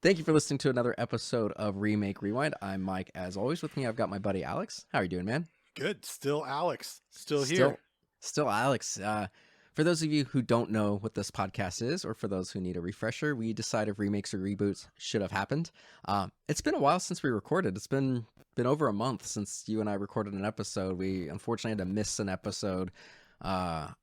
Thank you for listening to another episode of Remake Rewind. I'm Mike. As always, with me, I've got my buddy Alex. How are you doing, man? Good. Still Alex. Still Still, here. still Alex. For those of you who don't know what this podcast is, or for those who need a refresher, we decide if remakes or reboots should have happened. It's been a while since we recorded. It's been over a month since you and I recorded an episode. We unfortunately had to miss an episode. I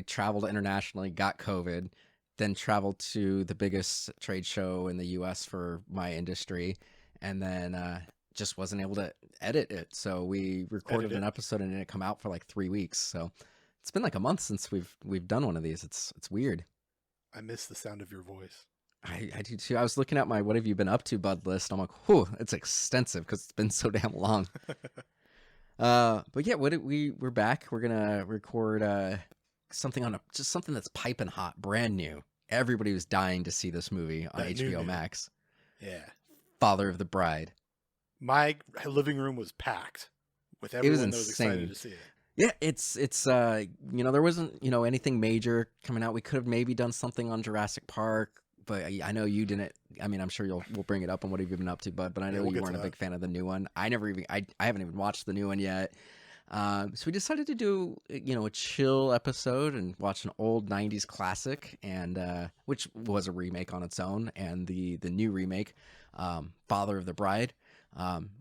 traveled internationally, got COVID, then traveled to the biggest trade show in the US for my industry, and then just wasn't able to edit it. So we recorded an episode and it didn't come out for like 3 weeks. So it's been like a month since we've done one of these. It's weird. I miss the sound of your voice. I do too. I was looking at my "What have you been up to" bud list. I'm like, whew, it's extensive because it's been so damn long. But yeah, we're back. We're gonna record something on just something that's piping hot, brand new. Everybody was dying to see this movie on HBOMax. Yeah. Father of the Bride. My living room was packed with everyone that was excited to see it. Yeah, it's there wasn't, anything major coming out. We could have maybe done something on Jurassic Park, but I know you didn't. I mean, I'm sure we'll bring it up on what have you been up to, bud. But I know you weren't a big fan of the new one. I haven't even watched the new one yet. So we decided to do, a chill episode and watch an old 90s classic, and which was a remake on its own, and the new remake, Father of the Bride,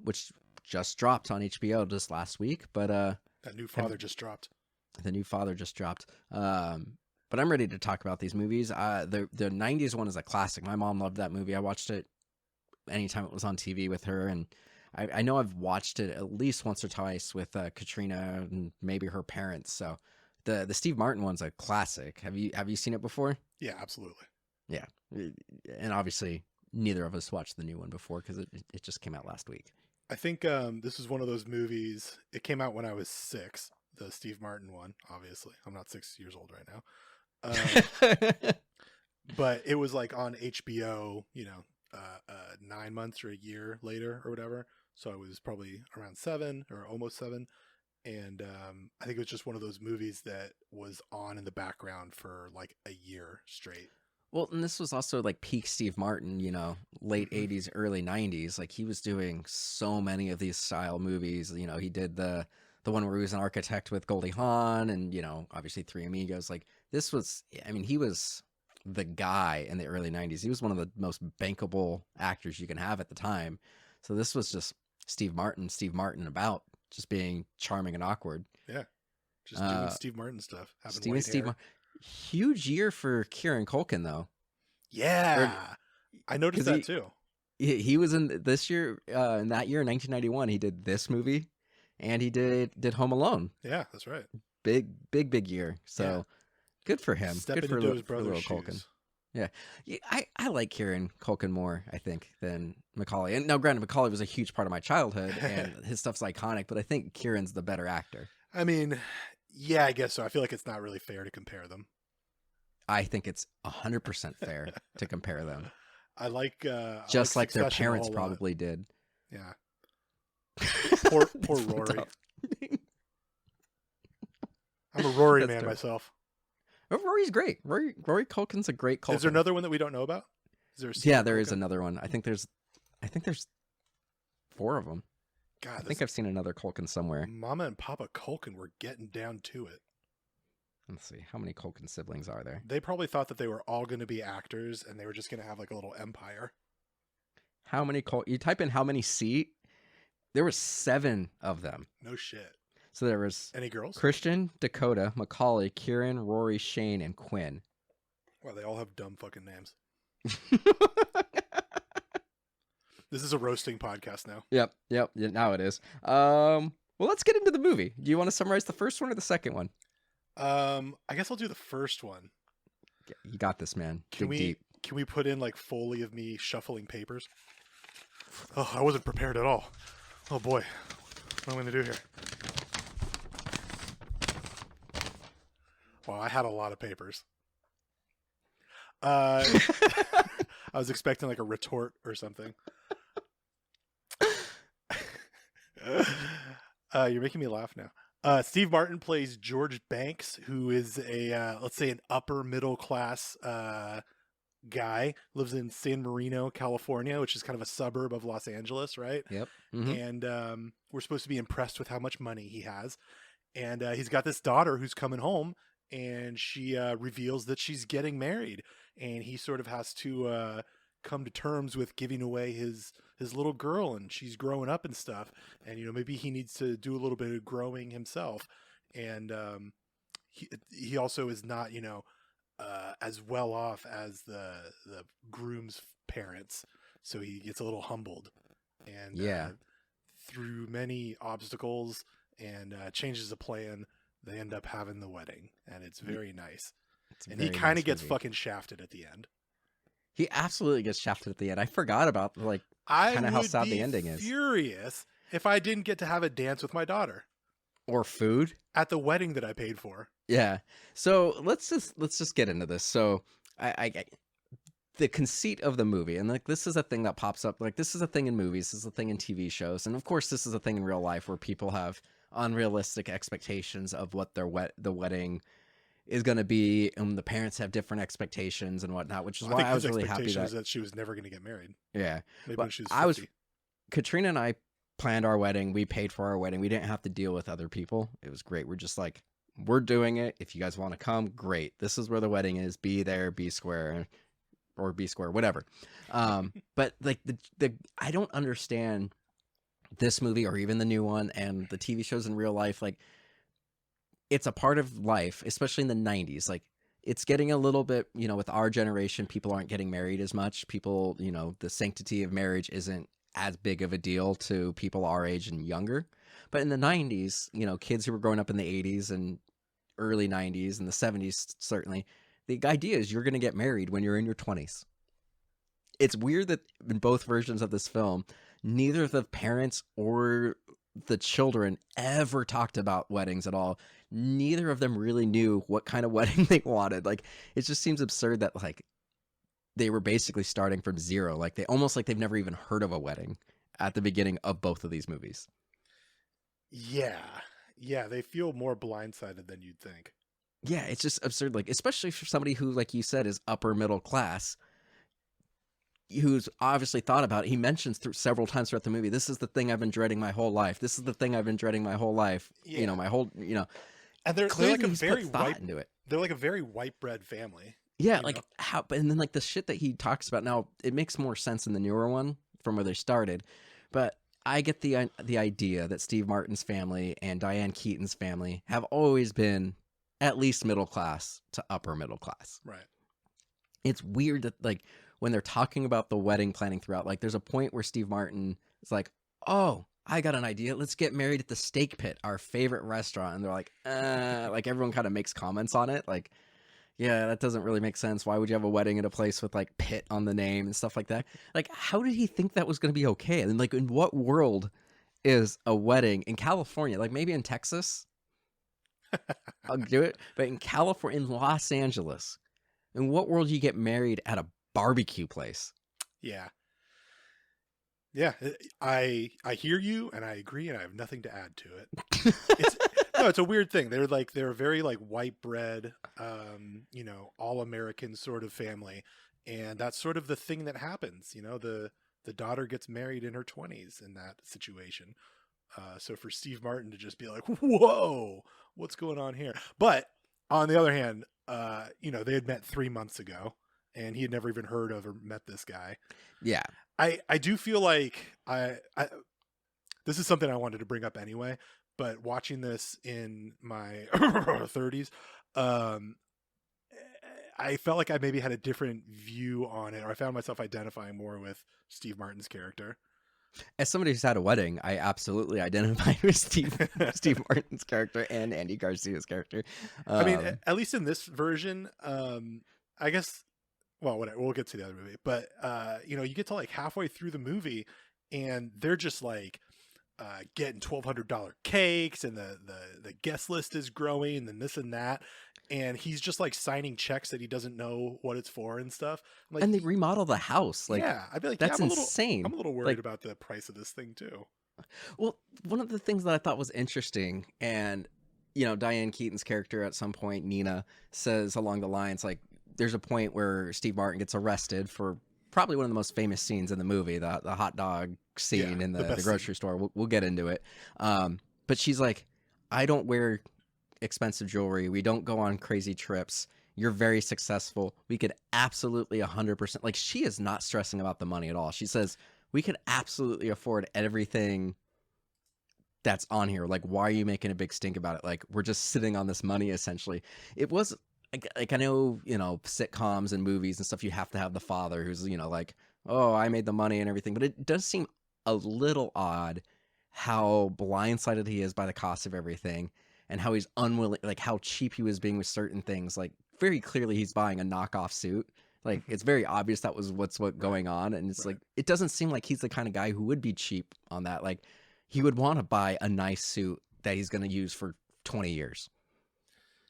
which just dropped on HBO just last week. But that new father just dropped. The new father just dropped. But I'm ready to talk about these movies. The 90s one is a classic. My mom loved that movie. I watched it anytime it was on TV with her, and I know I've watched it at least once or twice with Katrina and maybe her parents. So the Steve Martin one's a classic. Have you seen it before? Yeah, absolutely. Yeah, and obviously neither of us watched the new one before because it just came out last week. I think this is one of those movies. It came out when I was 6. The Steve Martin one, obviously. I'm not 6 years old right now. But it was like on HBO, 9 months or a year later or whatever. So I was probably around 7 or almost 7. And I think it was just one of those movies that was on in the background for like a year straight. Well, and this was also like peak Steve Martin, late 80s, early 90s. Like he was doing so many of these style movies. He did the one where he was an architect with Goldie Hawn and, obviously Three Amigos. Like this was, he was the guy in the early 90s. He was one of the most bankable actors you can have at the time. So this was just Steve Martin about just being charming and awkward. Yeah. Just doing Steve Martin stuff. Huge year for Kieran Culkin, though. Yeah. I noticed that too. He was in this year, in that year, 1991, he did this movie and he did Home Alone. Yeah, that's right. Big year. So good for him. Good for his brother's shoes. Culkin. Yeah, I like Kieran Culkin more, I think, than Macaulay. And now, granted, Macaulay was a huge part of my childhood, and his stuff's iconic, but I think Kieran's the better actor. I mean, yeah, I guess so. I feel like it's not really fair to compare them. I think it's 100% fair to compare them. I like just like their parents probably did. Yeah. Poor Rory. I'm a Rory man myself. Oh, Rory's great. Rory Culkin's a great Culkin. Is there another one that we don't know about? There is another one. I think there's 4 of them. God, I think I've seen another Culkin somewhere. Mama and Papa Culkin were getting down to it. Let's see. How many Culkin siblings are there? They probably thought that they were all going to be actors and they were just going to have like a little empire. How many you type in how many C? There were 7 of them. No shit. So there was any girls? Christian, Dakota, Macaulay, Kieran, Rory, Shane, and Quinn. Well, they all have dumb fucking names. This is a roasting podcast now. Yep. Now it is. Well, let's get into the movie. Do you want to summarize the first one or the second one? I guess I'll do the first one. You got this, man. Can we put in like Foley of me shuffling papers? Oh, I wasn't prepared at all. Oh boy, what am I going to do here? Well, I had a lot of papers. I was expecting like a retort or something. You're making me laugh now. Steve Martin plays George Banks, who is a let's say an upper middle class guy, lives in San Marino, California, which is kind of a suburb of Los Angeles, right? Yep. Mm-hmm. And we're supposed to be impressed with how much money he has. And he's got this daughter who's coming home, and she reveals that she's getting married, and he sort of has to come to terms with giving away his little girl, and she's growing up and stuff, and maybe he needs to do a little bit of growing himself, and he also is not as well off as the groom's parents, so he gets a little humbled, and through many obstacles and changes of plan, they end up having the wedding, and it's very nice. And he kind of gets fucking shafted at the end. He absolutely gets shafted at the end. I forgot about kind of how sad the ending is. I would be furious if I didn't get to have a dance with my daughter or food at the wedding that I paid for. Yeah. So let's just get into this. So I the conceit of the movie, and this is a thing that pops up. This is a thing in movies. This is a thing in TV shows, and of course, this is a thing in real life where people have unrealistic expectations of what the wedding is going to be, and the parents have different expectations and whatnot, which is why I was really happy that she was never going to get married. Yeah. Maybe when she was 50. Katrina and I planned our wedding. We paid for our wedding. We didn't have to deal with other people. It was great. We're just like, we're doing it. If you guys want to come, great. This is where the wedding is. Be there, be square, or be square, whatever. But I don't understand this movie or even the new one and the TV shows in real life. It's a part of life, especially in the 90s. It's getting a little bit, with our generation, people aren't getting married as much. People, the sanctity of marriage isn't as big of a deal to people our age and younger. But in the 90s, kids who were growing up in the 80s and early 90s and the 70s, certainly, the idea is you're going to get married when you're in your 20s. It's weird that in both versions of this film, neither the parents or the children ever talked about weddings at all. Neither of them really knew what kind of wedding they wanted. It just seems absurd that they were basically starting from zero. They almost they've never even heard of a wedding at the beginning of both of these movies. Yeah, they feel more blindsided than you'd think. Yeah, it's just absurd. Especially for somebody who, like you said, is upper middle class, who's obviously thought about it. He mentions several times throughout the movie, this is the thing I've been dreading my whole life. This is the thing I've been dreading my whole life. Yeah. My whole, And they're like a very white into it. They're like a very white bread family. Yeah, how, and then the shit that he talks about now, it makes more sense in the newer one from where they started, but I get the idea that Steve Martin's family and Diane Keaton's family have always been at least middle class to upper middle class. Right. It's weird that when they're talking about the wedding planning throughout, there's a point where Steve Martin is like, oh, I got an idea. Let's get married at the Steak Pit, our favorite restaurant. And they're everyone kind of makes comments on it. Yeah, that doesn't really make sense. Why would you have a wedding at a place with Pit on the name and stuff like that? How did he think that was going to be okay? And in what world is a wedding in California? Maybe in Texas, I'll do it. But in California, in Los Angeles, in what world do you get married at a barbecue place? Yeah. Yeah, I hear you and I agree, and I have nothing to add to it. It's a weird thing. They're very white bread, all American sort of family, and that's sort of the thing that happens. The daughter gets married in her 20s in that situation. So for Steve Martin to just be like, "Whoa, what's going on here?" But on the other hand, they had met 3 months ago, and he had never even heard of or met this guy. Yeah. I do feel like I this is something I wanted to bring up anyway, but watching this in my 30s, I felt like I maybe had a different view on it, or I found myself identifying more with Steve Martin's character. As somebody who's had a wedding, I absolutely identify with Steve Martin's character and Andy Garcia's character. I mean, at least in this version, I guess. Well, whatever. We'll get to the other movie, but you get to halfway through the movie, and they're just getting $1,200 cakes, and the guest list is growing, and this and that, and he's just signing checks that he doesn't know what it's for and stuff. And they remodel the house. Yeah, I'd be like, that's insane. I'm a little worried about the price of this thing too. Well, one of the things that I thought was interesting, and Diane Keaton's character at some point, Nina, says along the lines there's a point where Steve Martin gets arrested for probably one of the most famous scenes in the movie, the hot dog scene in the grocery store. We'll get into it. But she's like, I don't wear expensive jewelry. We don't go on crazy trips. You're very successful. We could absolutely 100%. Like, she is not stressing about the money at all. She says, we could absolutely afford everything that's on here. Like, why are you making a big stink about it? Like, we're just sitting on this money, essentially. It was like, I know, sitcoms and movies and stuff, you have to have the father who's, like, oh, I made the money and everything. But it does seem a little odd how blindsided he is by the cost of everything and how he's unwilling, like how cheap he was being with certain things. Like, very clearly he's buying a knockoff suit. Like, it's very obvious that was what's going on. And it's like, it doesn't seem like he's the kind of guy who would be cheap on that. Like, he would want to buy a nice suit that he's going to use for 20 years.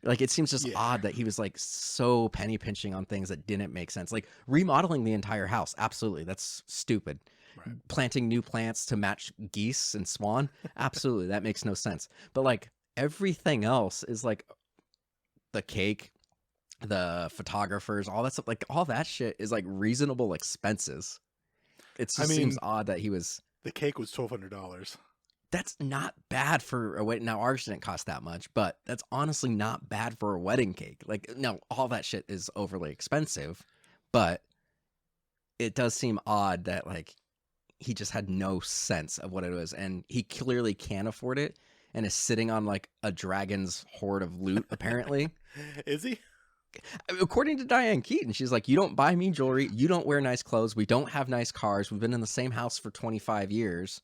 Like, it seems just odd that he was like so penny pinching on things that didn't make sense. Like, remodeling the entire house. Absolutely. That's stupid. Right. Planting new plants to match geese and swan. Absolutely. That makes no sense. But like, everything else is like the cake, the photographers, all that stuff. Like, all that shit is like reasonable expenses. It just seems odd that he was. The cake was $1,200. That's not bad for a wedding. Now, ours didn't cost that much, but that's honestly not bad for a wedding cake. Like, no, all that shit is overly expensive, but it does seem odd that like he just had no sense of what it was, and he clearly can't afford it, and is sitting on like a dragon's hoard of loot. Apparently, is he? According to Diane Keaton, she's like, you don't buy me jewelry, you don't wear nice clothes, we don't have nice cars, we've been in the same house for 25 years.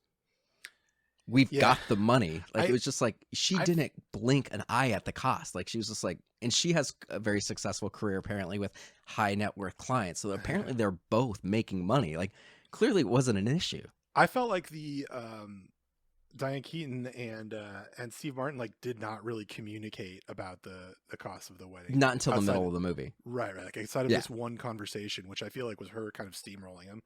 We've got the money. Like, it was just like, she didn't blink an eye at the cost. Like, she was just like, and she has a very successful career apparently with high net worth clients. So apparently they're both making money. Like, clearly it wasn't an issue. I felt like the Diane Keaton and Steve Martin like did not really communicate about the cost of the wedding. Not until the middle of the movie. Right. Like, outside of this one conversation, which I feel like was her kind of steamrolling him.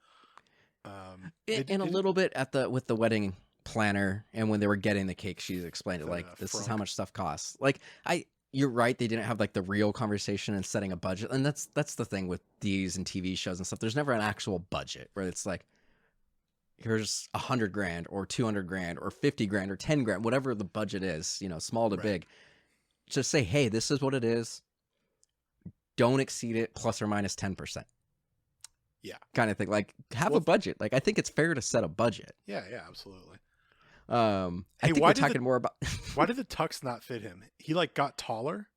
And a little bit with the wedding planner, and when they were getting the cake, she explained it like, this is how much stuff costs. Like, you're right, they didn't have like the real conversation and setting a budget, and that's the thing with these and TV shows and stuff. There's never an actual budget where it's like, here's $100,000 or $200,000 or $50,000 or $10,000, whatever the budget is, small to big. Just say, hey, this is what it is. Don't exceed it, plus or minus 10%. Yeah, kind of thing. Like, have a budget. Like, I think it's fair to set a budget. Yeah, absolutely. I think we're talking more about why did the tux not fit him? He like got taller.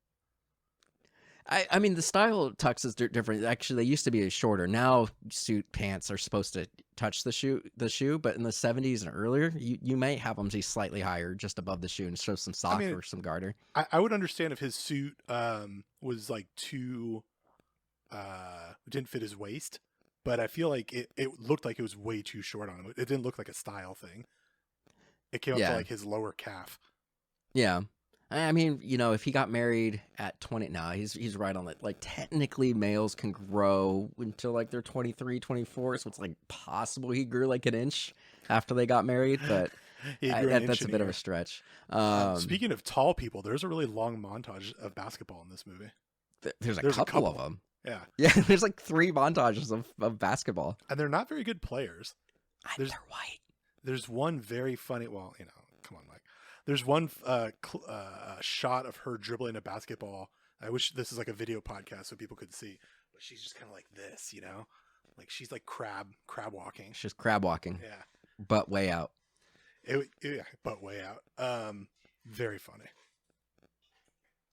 I mean, the style of tux is different. Actually, they used to be shorter. Now suit pants are supposed to touch the shoe, but in the 70s and earlier, you may have them be slightly higher, just above the shoe, and show some sock or some garter. I would understand if his suit was like too didn't fit his waist, but I feel like it looked like it was way too short on him. It didn't look like a style thing. It came up to like his lower calf. Yeah. I mean, if he got married at 20, now he's right on it. Like, technically males can grow until like they're 23, 24. So it's like possible he grew like an inch after they got married, but that's a bit of a stretch. Speaking of tall people, there's a really long montage of basketball in this movie. There's a couple of them. Yeah. Yeah. There's like 3 montages of basketball. And they're not very good players. They're white. There's one very funny, come on, Mike. There's one shot of her dribbling a basketball. I wish this is like a video podcast so people could see, but she's just kind of like this, like she's like crab walking. She's crab walking. Yeah. Butt way out. Butt way out. Very funny.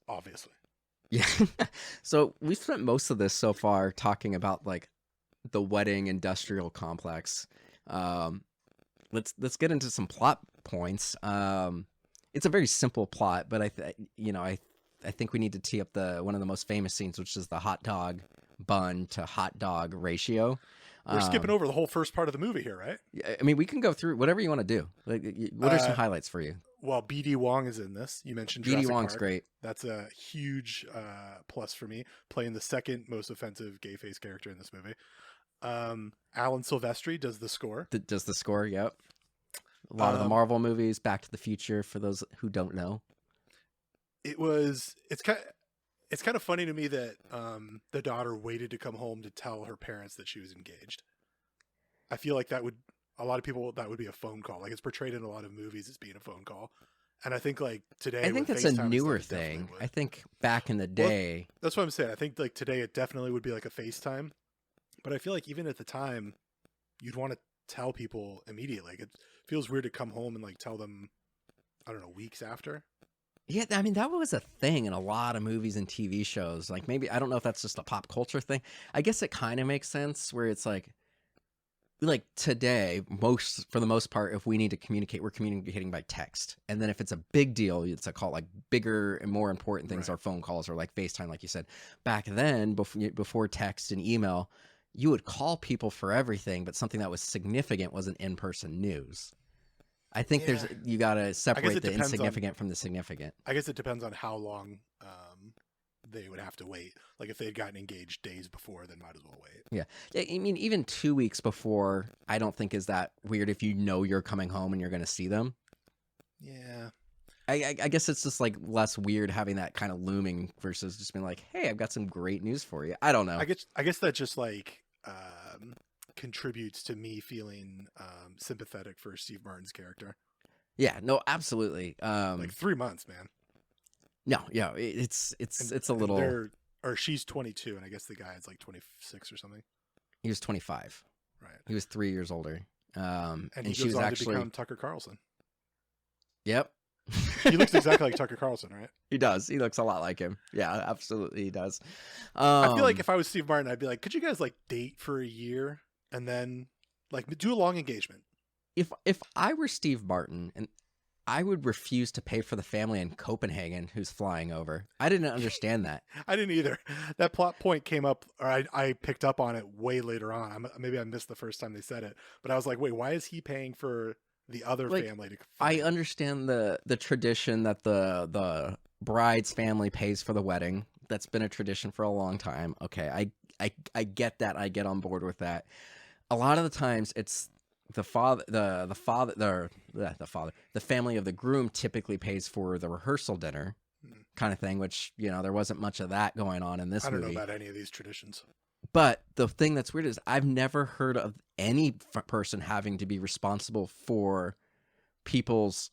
Obviously. Yeah. So we spent most of this so far talking about like the wedding industrial complex. Let's get into some plot points. It's a very simple plot, but I think we need to tee up one of the most famous scenes, which is the hot dog bun to hot dog ratio. We're skipping over the whole first part of the movie here, right? I mean, we can go through whatever you want to do. Like, what are some highlights for you? Well, BD Wong is in this. You mentioned Jurassic BD Wong's Park. Great. That's a huge plus for me, playing the second most offensive gay face character in this movie. Alan Silvestri does the score. Yep. A lot of the Marvel movies, Back to the Future, for those who don't know. It's It's kind of funny to me that the daughter waited to come home to tell her parents that she was engaged. I feel like that would be a phone call. Like it's portrayed in a lot of movies as being a phone call. And I think like today, I think with that's a FaceTime and newer stuff, it definitely thing. would. I think back in the day, That's what I'm saying. I think like today it definitely would be like a FaceTime. But I feel like even at the time, you'd want to tell people immediately. Like it feels weird to come home and like tell them, I don't know, weeks after. yeah, I mean, that was a thing in a lot of movies and TV shows. Like maybe, I don't know if that's just a pop culture thing. I guess it kind of makes sense where it's like today, for the most part, if we need to communicate, we're communicating by text. And then if it's a big deal, it's a call. Like bigger and more important things are phone calls or like FaceTime, like you said. Back then, before text and email, you would call people for everything, but something that was significant wasn't in-person news. I think you got to separate the insignificant from the significant. I guess it depends on how long they would have to wait. Like if they had gotten engaged days before, then might as well wait. Yeah. I mean, even 2 weeks before, I don't think is that weird if you know you're coming home and you're going to see them. Yeah. I guess it's just like less weird having that kind of looming versus just being like, hey, I've got some great news for you. I don't know. I guess that just like contributes to me feeling sympathetic for Steve Martin's character. Yeah, no, absolutely. Like 3 months, man. No, yeah, it's a little. Or she's 22, and I guess the guy is like 26 or something. He was 25. Right. He was 3 years older. And he she goes was on actually to become Tucker Carlson. Yep. He looks exactly like Tucker Carlson, right? He does. He looks a lot like him. Yeah, absolutely, he does. I feel like if I was Steve Martin, I'd be like, could you guys like date for a year and then like do a long engagement? If I were Steve Martin, and I would refuse to pay for the family in Copenhagen who's flying over. I didn't understand that. I didn't either. That plot point came up, or I picked up on it way later on. Maybe I missed the first time they said it, but I was like, wait, why is he paying for the other family to fly? I understand the tradition that the bride's family pays for the wedding. That's been a tradition for a long time. Okay, I get that. I get on board with that. A lot of the times it's the family of the groom typically pays for the rehearsal dinner kind of thing, which, there wasn't much of that going on in this movie. I don't know about any of these traditions. But the thing that's weird is I've never heard of any person having to be responsible for people's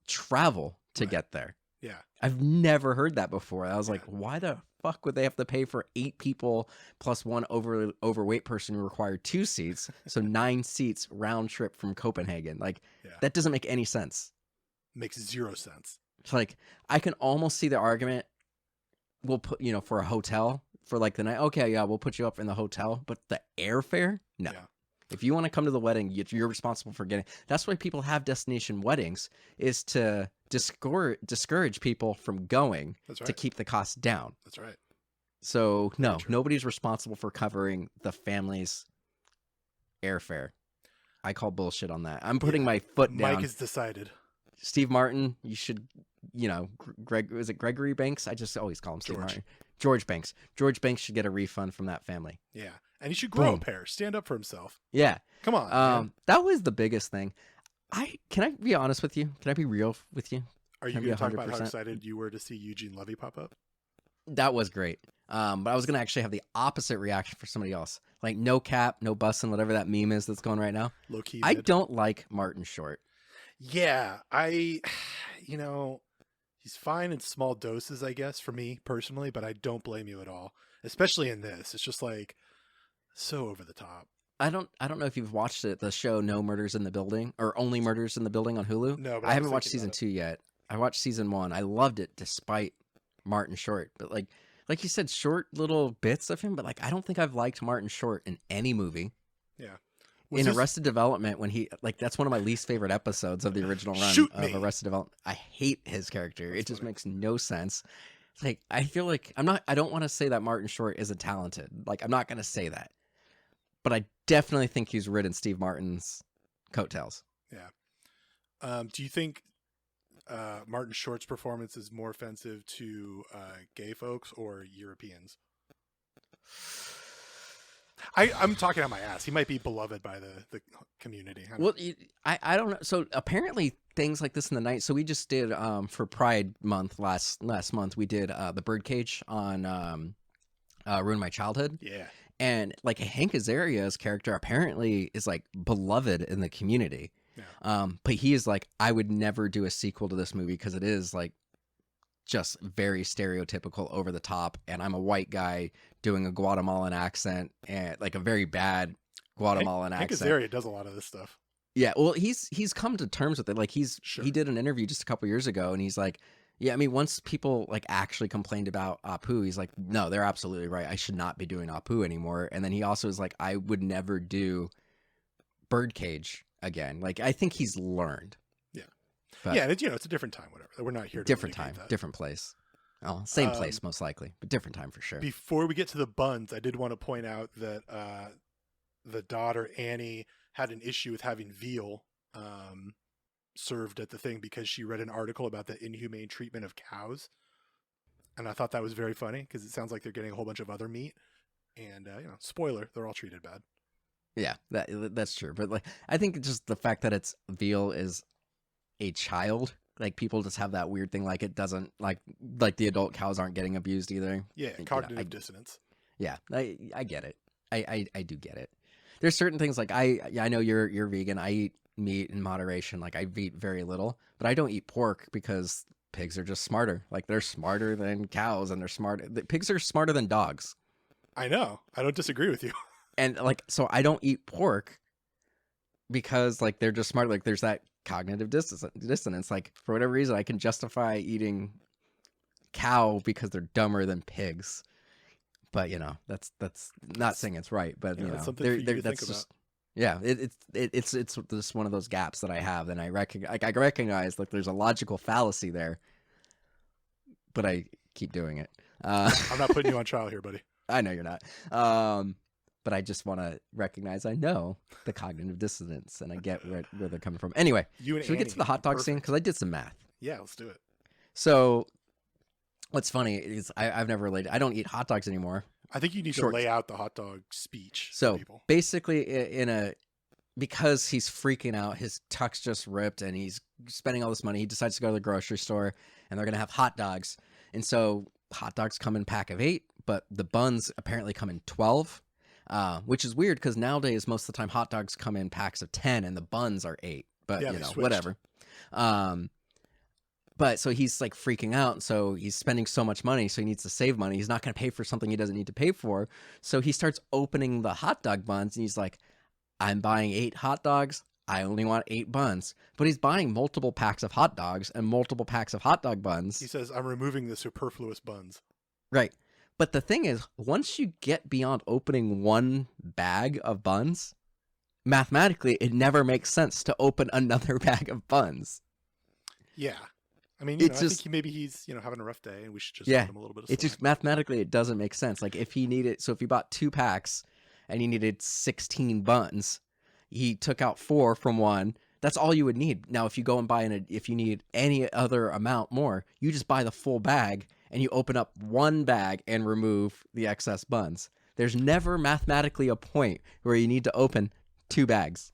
travel to get there. Yeah. I've never heard that before. I was like, why the fuck would they have to pay for 8 people plus one overweight person who required 2 seats? So 9 seats round trip from Copenhagen. Like, that doesn't make any sense. Makes 0 sense. It's like, I can almost see the argument. We'll put, for a hotel for like the night. Okay, yeah, we'll put you up in the hotel. But the airfare? No. Yeah. If you want to come to the wedding, you're responsible for getting. That's why people have destination weddings, is to discourage people from going. That's right. To keep the cost down. That's right. So no, nobody's responsible for covering the family's airfare. I call bullshit on that. I'm putting my foot down. Mike has decided. Steve Martin, you should, is it Gregory Banks? I just always call him Steve Martin. George Banks. George Banks should get a refund from that family. Yeah. And he should grow a pair. Stand up for himself. Yeah. Come on. That was the biggest thing. Can I be honest with you? Can I be real with you? Are you going to talk about how excited you were to see Eugene Levy pop up? That was great. But I was going to actually have the opposite reaction for somebody else. Like no cap, no bussin', whatever that meme is that's going right now. Low key. I don't like Martin Short. Yeah. He's fine in small doses, I guess, for me personally, but I don't blame you at all. Especially in this. It's just like so over the top. I don't know if you've watched it, the show No Murders in the Building, or Only Murders in the Building on Hulu. No, but I haven't watched season 2 yet. I watched season 1. I loved it despite Martin Short. But like you said, short little bits of him, but like I don't think I've liked Martin Short in any movie. Yeah. Arrested Development, when he that's one of my least favorite episodes of the original run of Arrested Development. I hate his character. It just makes no sense. Like I feel like I don't want to say that Martin Short isn't talented. Like I'm not going to say that. But I definitely think he's ridden Steve Martin's coattails. Yeah. Do you think Martin Short's performance is more offensive to gay folks or Europeans? I'm talking on my ass. He might be beloved by the community. Well, I don't know. So apparently things like this in the night. So we just did for Pride Month last month. We did the Birdcage on Ruin My Childhood. Yeah. And like Hank Azaria's character apparently is like beloved in the community. Yeah. But he is like, I would never do a sequel to this movie because it is like just very stereotypical, over the top, and I'm a white guy doing a Guatemalan accent, and like a very bad Guatemalan accent. Hank Azaria does a lot of this stuff. Yeah, well, he's come to terms with it. Like he did an interview just a couple years ago, and he's like, yeah, I mean, once people like actually complained about Apu, he's like, no, they're absolutely right. I should not be doing Apu anymore. And then he also is like, I would never do Birdcage again. Like, I think he's learned. Yeah. But yeah, and it's a different time, whatever. We're not here to different time, that. different place. Oh, same place, most likely, but different time for sure. Before we get to the buns, I did want to point out that the daughter, Annie, had an issue with having veal served at the thing because she read an article about the inhumane treatment of cows. And I thought that was very funny because it sounds like they're getting a whole bunch of other meat. And, spoiler, they're all treated bad. Yeah, that's true. But like, I think just the fact that it's veal is a child, like people just have that weird thing. Like it doesn't like the adult cows aren't getting abused either. Yeah, cognitive dissonance. Yeah, I get it. I do get it. There's certain things like I know you're vegan. I eat meat in moderation. Like I eat very little, but I don't eat pork because pigs are just smarter. Like they're smarter than cows, and pigs are smarter than dogs. I know. I don't disagree with you. And like, so I don't eat pork because like they're just smart. Like there's that cognitive dissonance. Like for whatever reason, I can justify eating cow because they're dumber than pigs. But that's not saying it's right. But that's something for you to that's think just about. Yeah, it's just one of those gaps that I have, and I recognize like there's a logical fallacy there, but I keep doing it. I'm not putting you on trial here, buddy. I know you're not. But I just want to recognize I know the cognitive dissonance, and I get where they're coming from. Anyway, should we get to the hot dog scene? Because I did some math. Yeah, let's do it. So what's funny is I've never related. I don't eat hot dogs anymore. I think you need to lay out the hot dog speech. So for people. basically, because he's freaking out, his tuck's just ripped, and he's spending all this money. He decides to go to the grocery store, and they're gonna have hot dogs. And so hot dogs come in a pack of 8, but the buns apparently come in 12, which is weird because nowadays most of the time hot dogs come in packs of 10, and the buns are 8. But whatever. But so he's like freaking out. And so he's spending so much money. So he needs to save money. He's not going to pay for something he doesn't need to pay for. So he starts opening the hot dog buns, and he's like, I'm buying 8 hot dogs. I only want 8 buns. But he's buying multiple packs of hot dogs and multiple packs of hot dog buns. He says, I'm removing the superfluous buns. Right. But the thing is, once you get beyond opening one bag of buns, mathematically, it never makes sense to open another bag of buns. Yeah. I mean, I think maybe he's, having a rough day, and we should just give him a little bit of slack. It's just mathematically, it doesn't make sense. Like if he bought 2 packs and he needed 16 buns, he took out 4 from one. That's all you would need. Now, if you go and buy if you need any other amount more, you just buy the full bag and you open up one bag and remove the excess buns. There's never mathematically a point where you need to open 2 bags.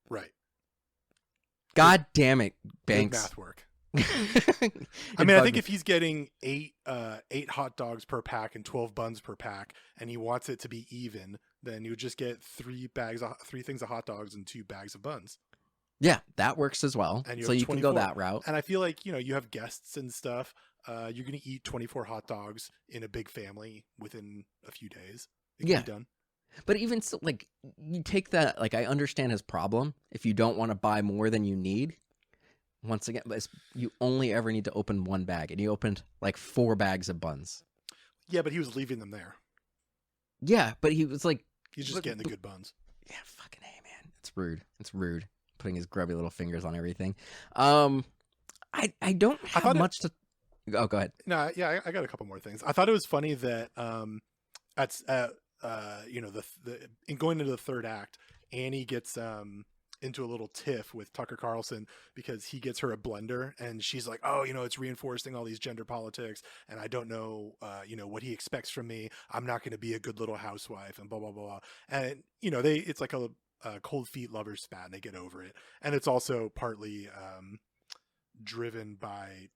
Right. God damn it, Banks. Good math work. I mean, I think if he's getting 8 hot dogs per pack and 12 buns per pack, and he wants it to be even, then you would just get 3 things of hot dogs and 2 bags of buns. Yeah, that works as well. And so you can go that route. And I feel like, you have guests and stuff. You're going to eat 24 hot dogs in a big family within a few days. It can be done. But even so, like, you take that, like, I understand his problem. If you don't want to buy more than you need, once again, you only ever need to open one bag. And he opened, like, 4 bags of buns. Yeah, but he was leaving them there. Yeah, but he was like... He's just getting the good buns. Yeah, fucking A, man. It's rude. It's rude. Putting his grubby little fingers on everything. I don't have much to... Oh, go ahead. No, yeah, I got a couple more things. I thought it was funny that in going into the third act, Annie gets into a little tiff with Tucker Carlson because he gets her a blender, and she's like, oh, it's reinforcing all these gender politics, and I don't know, what he expects from me. I'm not going to be a good little housewife, and blah, blah, blah. And, it's like a cold feet lovers spat and they get over it. And it's also partly driven by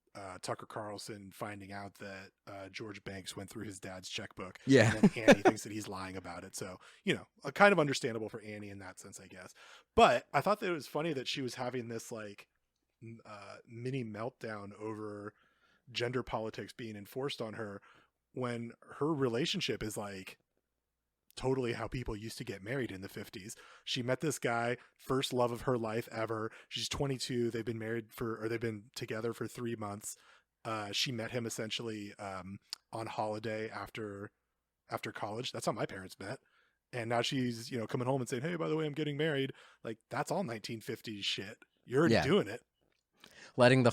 Tucker Carlson finding out that George Banks went through his dad's checkbook. Yeah. And then Annie thinks that he's lying about it. So, kind of understandable for Annie in that sense, I guess. But I thought that it was funny that she was having this like mini meltdown over gender politics being enforced on her when her relationship is like totally how people used to get married in the 50s. She met this guy, first love of her life ever. She's 22. They've been together for 3 months. She met him essentially on holiday after college. That's how my parents met. And now she's, coming home and saying, "Hey, by the way, I'm getting married." Like, that's all 1950s shit. You're already doing it. Letting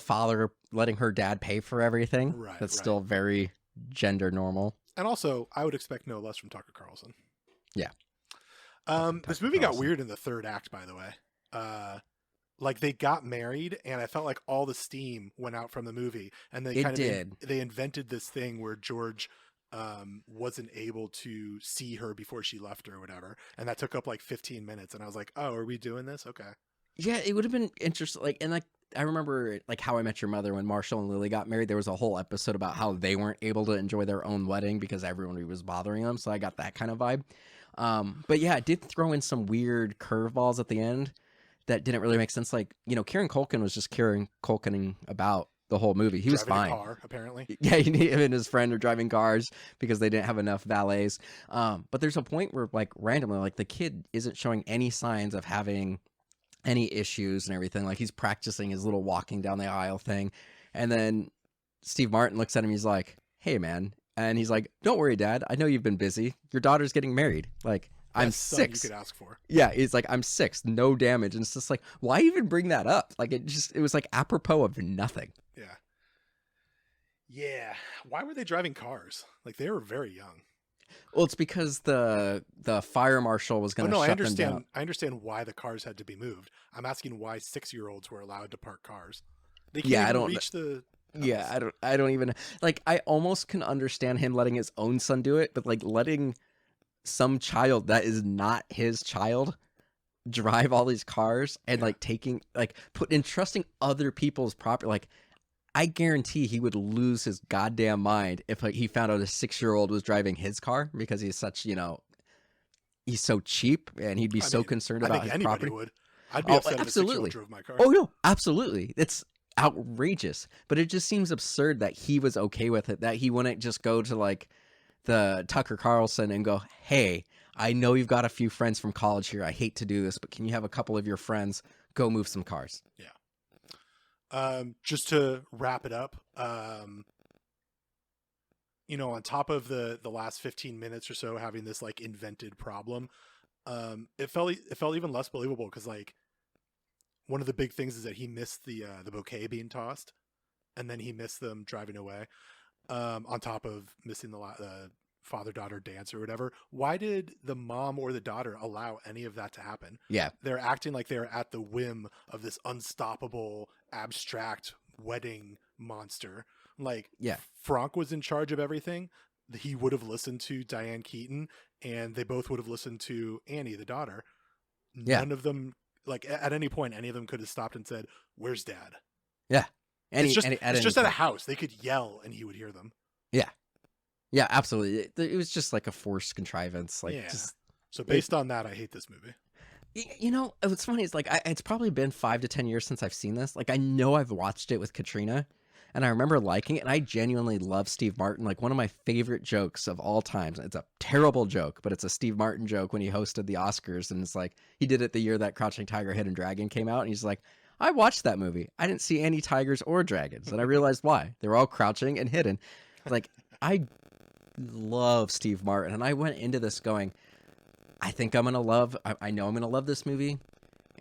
her dad pay for everything. Right. That's still very gender normal. And also, I would expect no less from Tucker Carlson. Yeah. This movie got weird in the third act, by the way. Like, they got married, and I felt like all the steam went out from the movie. And they they invented this thing where George wasn't able to see her before she left or whatever. And that took up like 15 minutes. And I was like, oh, are we doing this? Okay. Yeah, it would have been interesting. I remember like How I Met Your Mother when Marshall and Lily got married. There was a whole episode about how they weren't able to enjoy their own wedding because everyone was bothering them. So I got that kind of vibe. But yeah, it did throw in some weird curveballs at the end that didn't really make sense. Like, Kieran Culkin was just Kieran Culkining about the whole movie. He was fine. A car, apparently. Yeah, him and his friend are driving cars because they didn't have enough valets. But there's a point where like randomly, like the kid isn't showing any signs of having any issues and everything. Like he's practicing his little walking down the aisle thing. And then Steve Martin looks at him. He's like, "Hey, man." And he's like, "Don't worry, Dad. I know you've been busy. Your daughter's getting married. Like, I'm 6. You could ask for." Yeah, he's like, "I'm 6. No damage." And it's just like, why even bring that up? Like, it was like apropos of nothing. Yeah. Yeah. Why were they driving cars? Like, they were very young. Well, it's because the fire marshal was going to shut them down. I understand why the cars had to be moved. I'm asking why 6-year-olds were allowed to park cars. They can't even reach the... Yeah, I don't even... Like, I almost can understand him letting his own son do it, but, like, letting some child that is not his child drive all these cars and, like, entrusting other people's property... Like, I guarantee he would lose his goddamn mind if he found out a 6-year-old was driving his car because he's such, he's so cheap and he'd be so concerned about his property. Would. I'd be upset if a 6-year-old drove my car. Oh, no, absolutely. It's outrageous. But it just seems absurd that he was okay with it, that he wouldn't just go to like the Tucker Carlson and go, "Hey, I know you've got a few friends from college here. I hate to do this, but can you have a couple of your friends go move some cars?" Yeah. Just to wrap it up, on top of the last 15 minutes or so having this like invented problem, it felt even less believable because like one of the big things is that he missed the bouquet being tossed, and then he missed them driving away. On top of missing the father-daughter dance or whatever. Why did the mom or the daughter allow any of that to happen? Yeah. They're acting like they're at the whim of this unstoppable, abstract wedding monster. Like, yeah, Frank was in charge of everything. He would have listened to Diane Keaton, and they both would have listened to Annie, the daughter. Yeah. None of them, like, at any point, any of them could have stopped and said, "Where's Dad?" Yeah. It's just at a house. They could yell, and he would hear them. Yeah. Yeah, absolutely. It was just like a forced contrivance. Like, yeah. So based on that, I hate this movie. What's funny is like it's probably been 5 to 10 years since I've seen this. Like, I know I've watched it with Katrina, and I remember liking it. And I genuinely love Steve Martin. Like, one of my favorite jokes of all times. It's a terrible joke, but it's a Steve Martin joke when he hosted the Oscars, and it's like he did it the year that Crouching Tiger, Hidden Dragon came out, and he's like, "I watched that movie. I didn't see any tigers or dragons, and I realized why. They were all crouching and hidden." Like, I love Steve Martin, and I went into this going, I know I'm gonna love this movie,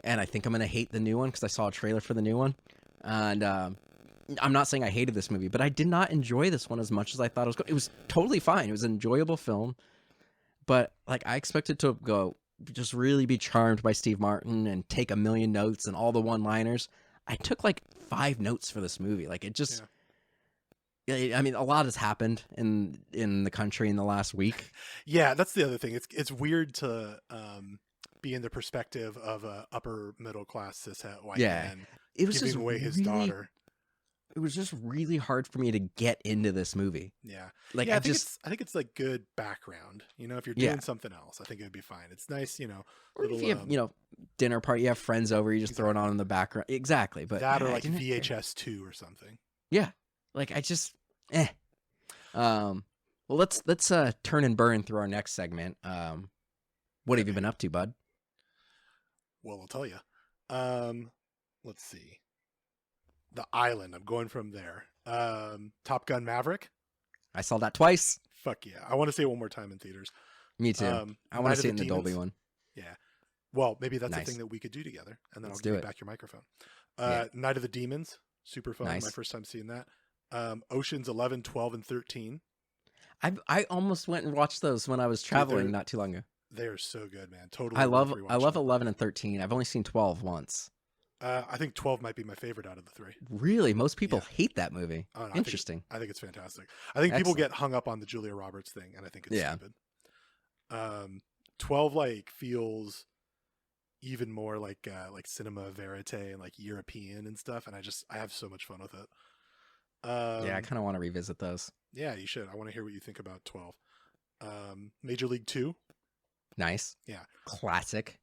and I think I'm gonna hate the new one because I saw a trailer for the new one. And I'm not saying I hated this movie, but I did not enjoy this one as much as I thought it was going. It was totally fine. It was an enjoyable film, but like I expected to go just really be charmed by Steve Martin and take a million notes and all the one-liners. I took like 5 notes for this movie. Like, it just. Yeah. I mean, a lot has happened in the country in the last week. Yeah, that's the other thing. It's weird to be in the perspective of a upper middle class cishet white Yeah. man It was giving just away his really, daughter. it was just really hard for me to get into this movie. Yeah. Like Yeah, I just, I think it's like good background. You know, if you're yeah. doing something else, I think it would be fine. It's nice, you know, Or if little you have, dinner party, you have friends over, you just throw it exactly. on in the background. Exactly. But that or I like didn't care. VHS 2 or something. Yeah. Like I just, eh. Well, let's turn and burn through our next segment. What have you been up to, bud? Well, I'll tell you. Let's see. The Island. I'm going from there. Top Gun Maverick. I saw that twice. Fuck yeah! I want to see it one more time in theaters. Me too. I want to see it in the Dolby one. Yeah. Well, maybe that's Nice. a thing that we could do together, and then Let's I'll give do you it. back your microphone. Yeah. Night of the Demons. Super fun. Nice. My first time seeing that. Oceans 11, 12, and 13. I almost went and watched those when I was traveling not too long ago. They are so good, man. Totally. I love worth rewatching. 11 and 13. I've only seen 12 once. I think 12 might be my favorite out of the three. Really? Most people hate that movie. Oh, no, Interesting. I think it's fantastic. I think people get hung up on the Julia Roberts thing, and I think it's stupid. 12 like feels even more like cinema verite and like European and stuff, and I have so much fun with it. Yeah, I kind of want to revisit those. Yeah, you should. I want to hear what you think about 12. Major League 2. Nice. Yeah. Classic.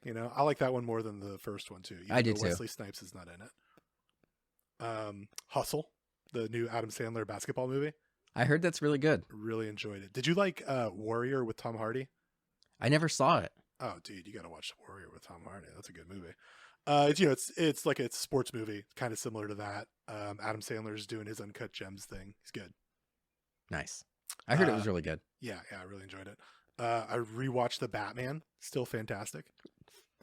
You know, I like that one more than the first one too. I do too. Wesley Snipes is not in it. Hustle, the new Adam Sandler basketball movie. I heard that's really good. Really enjoyed it. Did you like Warrior with Tom Hardy? I never saw it. Oh, dude, you got to watch Warrior with Tom Hardy. That's a good movie. It's like a sports movie, kind of similar to that. Adam Sandler's doing his Uncut Gems thing. He's good. Nice. I heard it was really good. Yeah, I really enjoyed it. I rewatched The Batman. Still fantastic.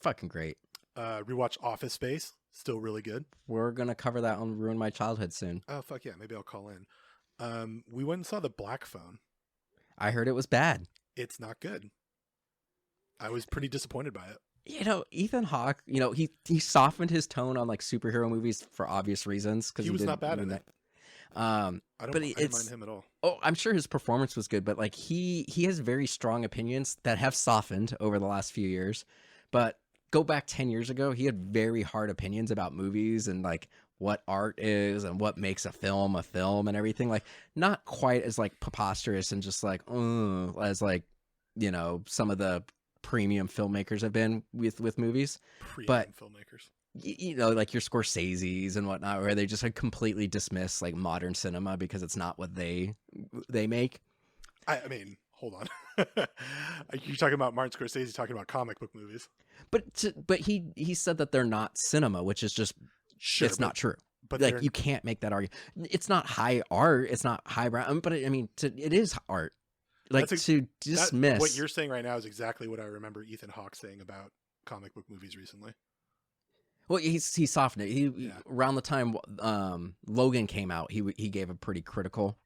Fucking great. Rewatch Office Space. Still really good. We're gonna cover that on Ruin My Childhood soon. Oh fuck yeah, maybe I'll call in. We went and saw The Black Phone. I heard it was bad. It's not good. I was pretty disappointed by it. You know, Ethan Hawke, he softened his tone on like superhero movies for obvious reasons because he was not bad in it. I don't mind him at all. Oh, I'm sure his performance was good, but like he has very strong opinions that have softened over the last few years. But go back 10 years ago, he had very hard opinions about movies and like what art is and what makes a film and everything. Like not quite as like preposterous and just like as like some of the premium filmmakers have been with movies. Premium filmmakers. Like your Scorsese's and whatnot, where they just like completely dismiss like modern cinema because it's not what they make. I mean, hold on. You're talking about Martin Scorsese talking about comic book movies. But he said that they're not cinema, which is just it's not true. But like you can't make that argument. It's not high art. It's not highbrow. But I mean, it is art. Like to dismiss what you're saying right now is exactly what I remember Ethan Hawke saying about comic book movies recently. Well, he softened it. Around the time Logan came out, he gave a pretty critical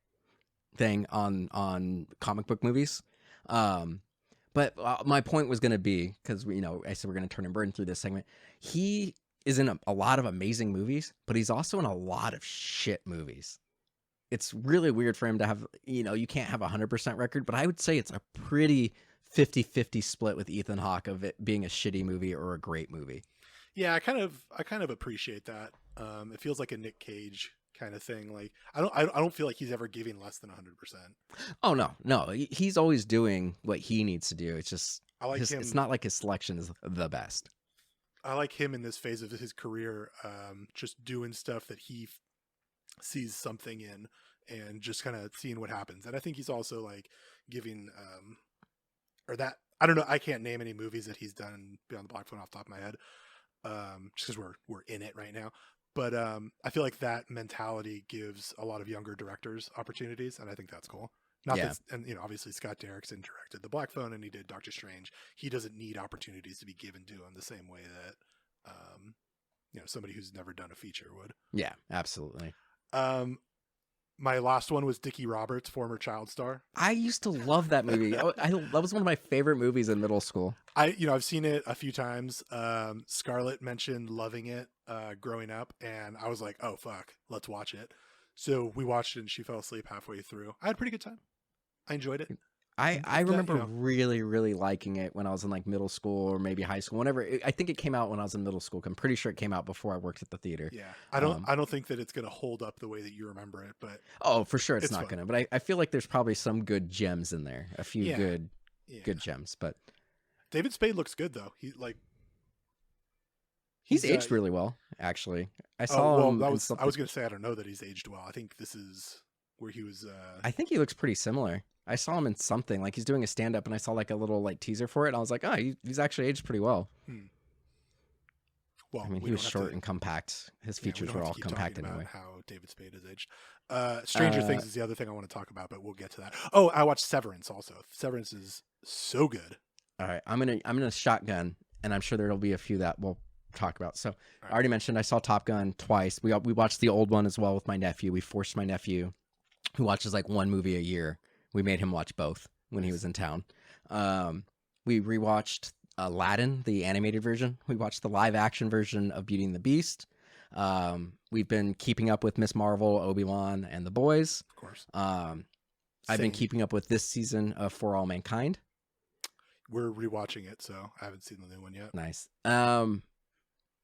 thing on comic book movies. But my point was going to be, because I said we're going to turn and burn through this segment. He is in a lot of amazing movies, but he's also in a lot of shit movies. It's really weird for him to have, you can't have 100% record, but I would say it's a pretty 50-50 split with Ethan Hawke of it being a shitty movie or a great movie. Yeah, I kind of appreciate that. It feels like a Nick Cage kind of thing. Like I don't feel like he's ever giving less than 100%. Oh no, he's always doing what he needs to do. It's just I like him. It's not like his selection is the best. I like him in this phase of his career, just doing stuff that he sees something in and just kind of seeing what happens. And I think he's also like giving I don't know, I can't name any movies that he's done Beyond the Black Phone off the top of my head. Just because we're in it right now. But I feel like that mentality gives a lot of younger directors opportunities, and I think that's cool. Obviously Scott Derrickson directed The Black Phone and he did Doctor Strange. He doesn't need opportunities to be given to him the same way that somebody who's never done a feature would. Yeah, absolutely. My last one was Dickie Roberts, former child star. I used to love that movie. That was one of my favorite movies in middle school. I've seen it a few times. Scarlett mentioned loving it growing up, and I was like, oh, fuck, let's watch it. So we watched it, and she fell asleep halfway through. I had a pretty good time. I enjoyed it. I remember really, really liking it when I was in like middle school or maybe high school. Whenever I think it came out when I was in middle school. I'm pretty sure it came out before I worked at the theater. Yeah, I don't think that it's gonna hold up the way that you remember it, but oh, for sure it's not gonna. But I feel like there's probably some good gems in there, a few good gems. But David Spade looks good though. He's aged really well, actually. I saw him. I was gonna say I don't know that he's aged well. I think this is where he was. I think he looks pretty similar. I saw him in something like he's doing a stand up, and I saw like a little like teaser for it. And I was like, oh, he's actually aged pretty well. Well, I mean, he was short and compact. His features were all compact anyway. How David Spade is aged. Stranger Things is the other thing I want to talk about, but we'll get to that. Oh, I watched Severance also. Severance is so good. All right, I'm gonna shotgun, and I'm sure there'll be a few that we'll talk about. So I already mentioned I saw Top Gun twice. We watched the old one as well with my nephew. We forced my nephew, who watches like one movie a year. We made him watch both when he was in town. We rewatched Aladdin, the animated version. We watched the live action version of Beauty and the Beast. We've been keeping up with Miss Marvel, Obi-Wan, and the boys. Of course. I've been keeping up with this season of For All Mankind. We're rewatching it, so I haven't seen the new one yet. Nice.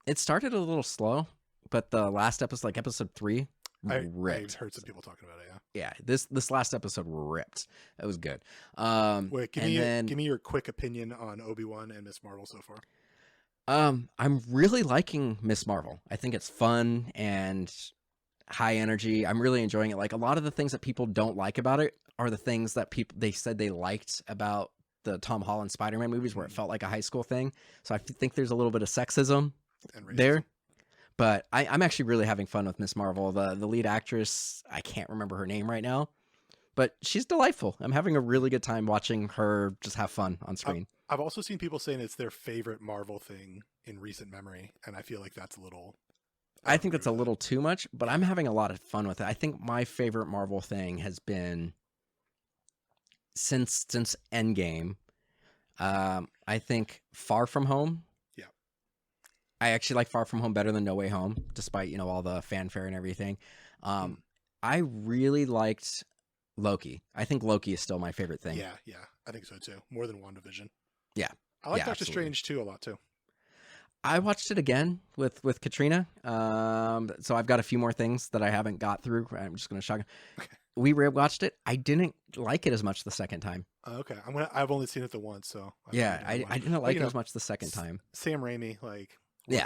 It started a little slow, but the last episode, like episode 3, ripped. I've heard some people talking about it. Yeah, this last episode ripped. It was good. Wait, give me your quick opinion on Obi-Wan and Miss Marvel so far. I'm really liking Miss Marvel. I think it's fun and high energy. I'm really enjoying it. Like a lot of the things that people don't like about it are the things that they said they liked about the Tom Holland Spider-Man movies, where it felt like a high school thing. So I think there's a little bit of sexism there. But I'm actually really having fun with Miss Marvel. The lead actress, I can't remember her name right now, but she's delightful. I'm having a really good time watching her just have fun on screen. I've also seen people saying it's their favorite Marvel thing in recent memory, and I feel like that's a little... I think that's a little too much, but I'm having a lot of fun with it. I think my favorite Marvel thing has been since Endgame. I think Far From Home. I actually like Far From Home better than No Way Home, despite, all the fanfare and everything. I really liked Loki. I think Loki is still my favorite thing. Yeah, I think so too. More than WandaVision. Yeah. I like Doctor Strange too a lot too. I watched it again with Katrina. So I've got a few more things that I haven't got through. I'm just going to shock. We rewatched it. I didn't like it as much the second time. Okay. I've only seen it the once, so. I didn't like it as much the second time. Sam Raimi,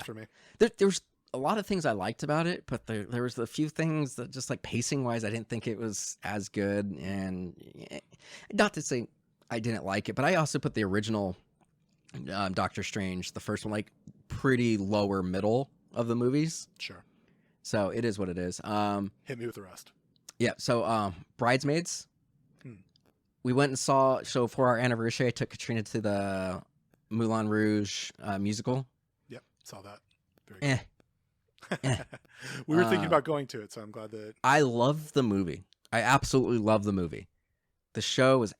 for me. There's a lot of things I liked about it, but there was a few things that just like pacing wise, I didn't think it was as good. And not to say I didn't like it, but I also put the original Doctor Strange, the first one, like pretty lower middle of the movies. Sure. So it is what it is. Hit me with the rest. Yeah. So Bridesmaids. We went and saw. So for our anniversary, I took Katrina to the Moulin Rouge musical. Saw that. Very good. We were thinking about going to it, so I'm glad that... I love the movie. I absolutely love the movie. The show was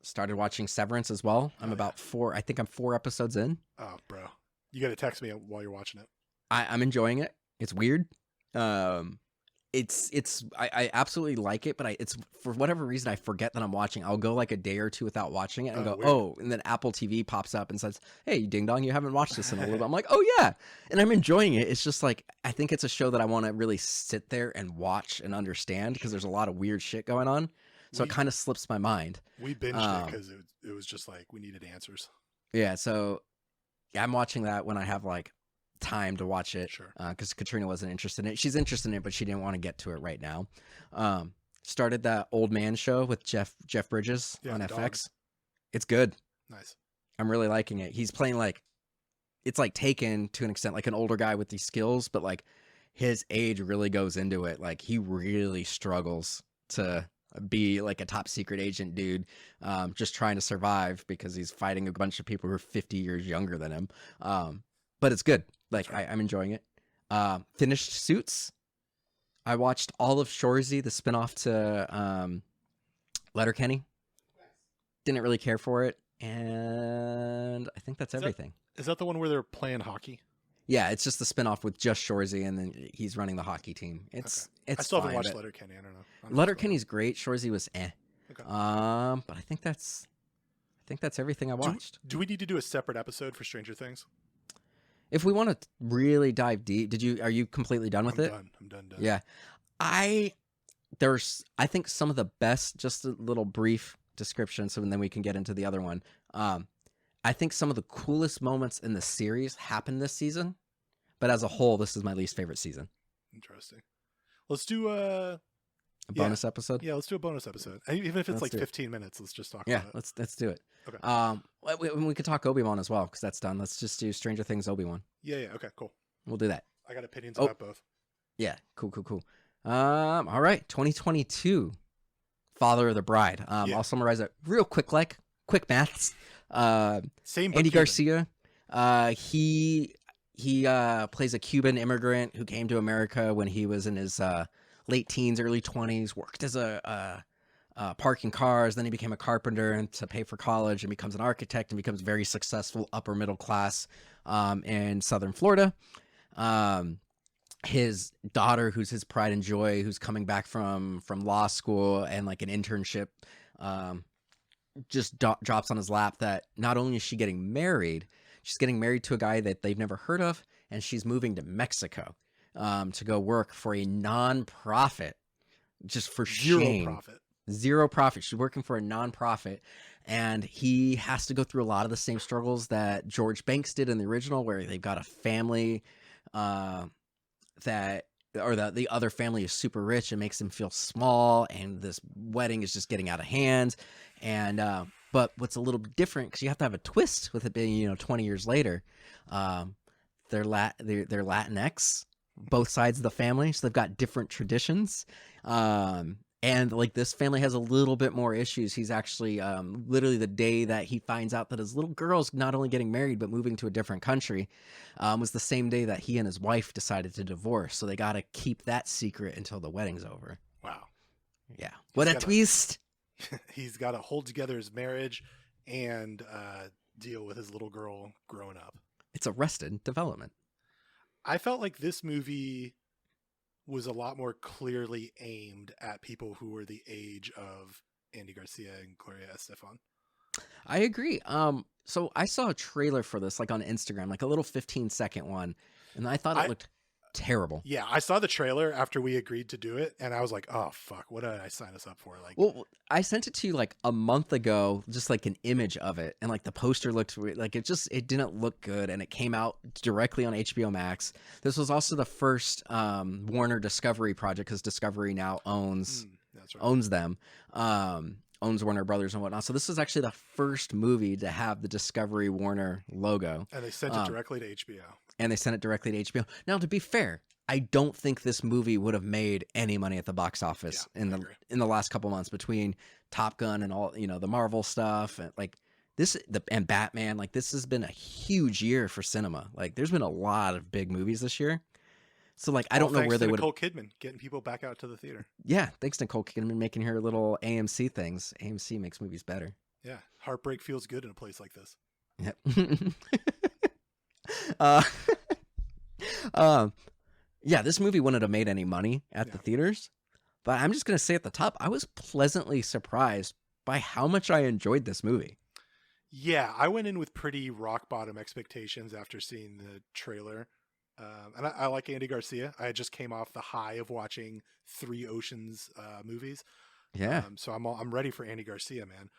Started watching Severance as well. I'm about 4 episodes in. Oh, bro. You got to text me while you're watching it. I'm enjoying it. It's weird. I absolutely like it, but it's for whatever reason I forget that I'm watching. I'll go like a day or two without watching it and and then Apple TV pops up and says, "Hey, ding dong, you haven't watched this in a little bit." I'm like, "Oh yeah," and I'm enjoying it. It's just like I think it's a show that I want to really sit there and watch and understand because there's a lot of weird shit going on, so it kind of slips my mind. We binged it because it was just like we needed answers. Yeah, so I'm watching that when I have like time to watch it, sure, because Katrina wasn't interested in it. She's interested in it, but she didn't want to get to it right now. Started that Old Man show with Jeff Bridges on FX. Dog. It's good. Nice. I'm really liking it. He's playing like it's like Taken to an extent, like an older guy with these skills, but like his age really goes into it. Like he really struggles to be like a top secret agent dude, just trying to survive because he's fighting a bunch of people who are 50 years younger than him. But it's good. Like I'm enjoying it. Finished Suits. I watched all of Shoresy, the spinoff to Letterkenny. Didn't really care for it, and I think that's everything. Is that the one where they're playing hockey? Yeah, it's just the spinoff with just Shoresy, and then he's running the hockey team. It's I still haven't fine, watched Letterkenny. I don't know. Letterkenny's great. Shoresy was . Okay. But I think that's everything I watched. Do we need to do a separate episode for Stranger Things? If we want to really dive deep, are you completely done with it? I'm done. Yeah. I think some of the best, just a little brief description, so then we can get into the other one. I think some of the coolest moments in the series happened this season, but as a whole, this is my least favorite season. Interesting. Let's do a bonus episode. Yeah, let's do a bonus episode. Even if it's 15 minutes, let's just talk about it. Let's do it. Okay. We could talk Obi-Wan as well, because that's done. Let's just do Stranger Things Obi-Wan. Yeah. Okay, cool. We'll do that. I got opinions about both. Yeah, cool. All right, 2022, Father of the Bride. I'll summarize it real quick, quick maths. Same. Andy Garcia. He plays a Cuban immigrant who came to America when he was in his late teens, early 20s. Worked as a parking cars. Then he became a carpenter to pay for college, and becomes an architect and becomes very successful, upper middle class in Southern Florida. His daughter, who's his pride and joy, who's coming back from law school and like an internship, just drops on his lap that not only is she getting married, she's getting married to a guy that they've never heard of, and she's moving to Mexico to go work for a non-profit, just for shame. Zero profit. She's working for a non-profit, and he has to go through a lot of the same struggles that George Banks did in the original, where they've got a family the other family is super rich and makes him feel small, and this wedding is just getting out of hand. And but what's a little different, because you have to have a twist with it being 20 years later, they're Latinx, both sides of the family, so they've got different traditions. And like this family has a little bit more issues. He's actually literally the day that he finds out that his little girl's not only getting married but moving to a different country was the same day that he and his wife decided to divorce. So they got to keep that secret until the wedding's over. Wow. Yeah. What a twist. He's got to hold together his marriage and deal with his little girl growing up. It's Arrested Development. I felt like this movie was a lot more clearly aimed at people who were the age of Andy Garcia and Gloria Estefan. I agree. So I saw a trailer for this, like on Instagram, like a little 15-second one, and I thought it looked terrible. Yeah, I saw the trailer after we agreed to do it, and I was like, "Oh fuck, what did I sign us up for?" Like, well, I sent it to you like a month ago, just like an image of it, and like the poster looked like it didn't look good, and it came out directly on HBOMax. This was also the first Warner Discovery project, because Discovery now owns them, owns Warner Brothers and whatnot. So this is actually the first movie to have the Discovery Warner logo, and they sent it directly to HBO. Now, to be fair, I don't think this movie would have made any money at the box office in the last couple months, between Top Gun and all the Marvel stuff, and like this and Batman. Like, this has been a huge year for cinema. Like, there's been a lot of big movies this year. So like, I don't know where they would. Nicole Kidman getting people back out to the theater. Yeah, thanks Nicole Kidman making her little AMC things. AMC makes movies better. Yeah, heartbreak feels good in a place like this. Yep. Yeah, this movie wouldn't have made any money at the theaters, but I'm just going to say at the top, I was pleasantly surprised by how much I enjoyed this movie. Yeah, I went in with pretty rock bottom expectations after seeing the trailer. And I like Andy Garcia. I just came off the high of watching 3 Oceans movies. Yeah. So I'm ready for Andy Garcia, man.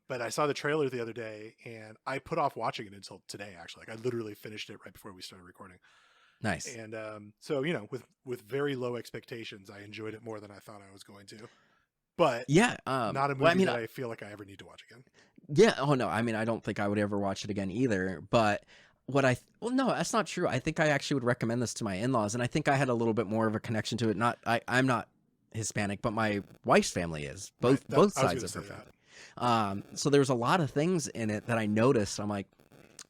But I saw the trailer the other day, and I put off watching it until today, actually. Like, I literally finished it right before we started recording. Nice. And so, with very low expectations, I enjoyed it more than I thought I was going to. But yeah, not a movie that I feel like I ever need to watch again. Yeah. Oh, no. I mean, I don't think I would ever watch it again either. But well, no, that's not true. I think I actually would recommend this to my in-laws, and I think I had a little bit more of a connection to it. I'm not Hispanic, but my wife's family is. Both sides of her family. So there's a lot of things in it that I noticed. I'm like,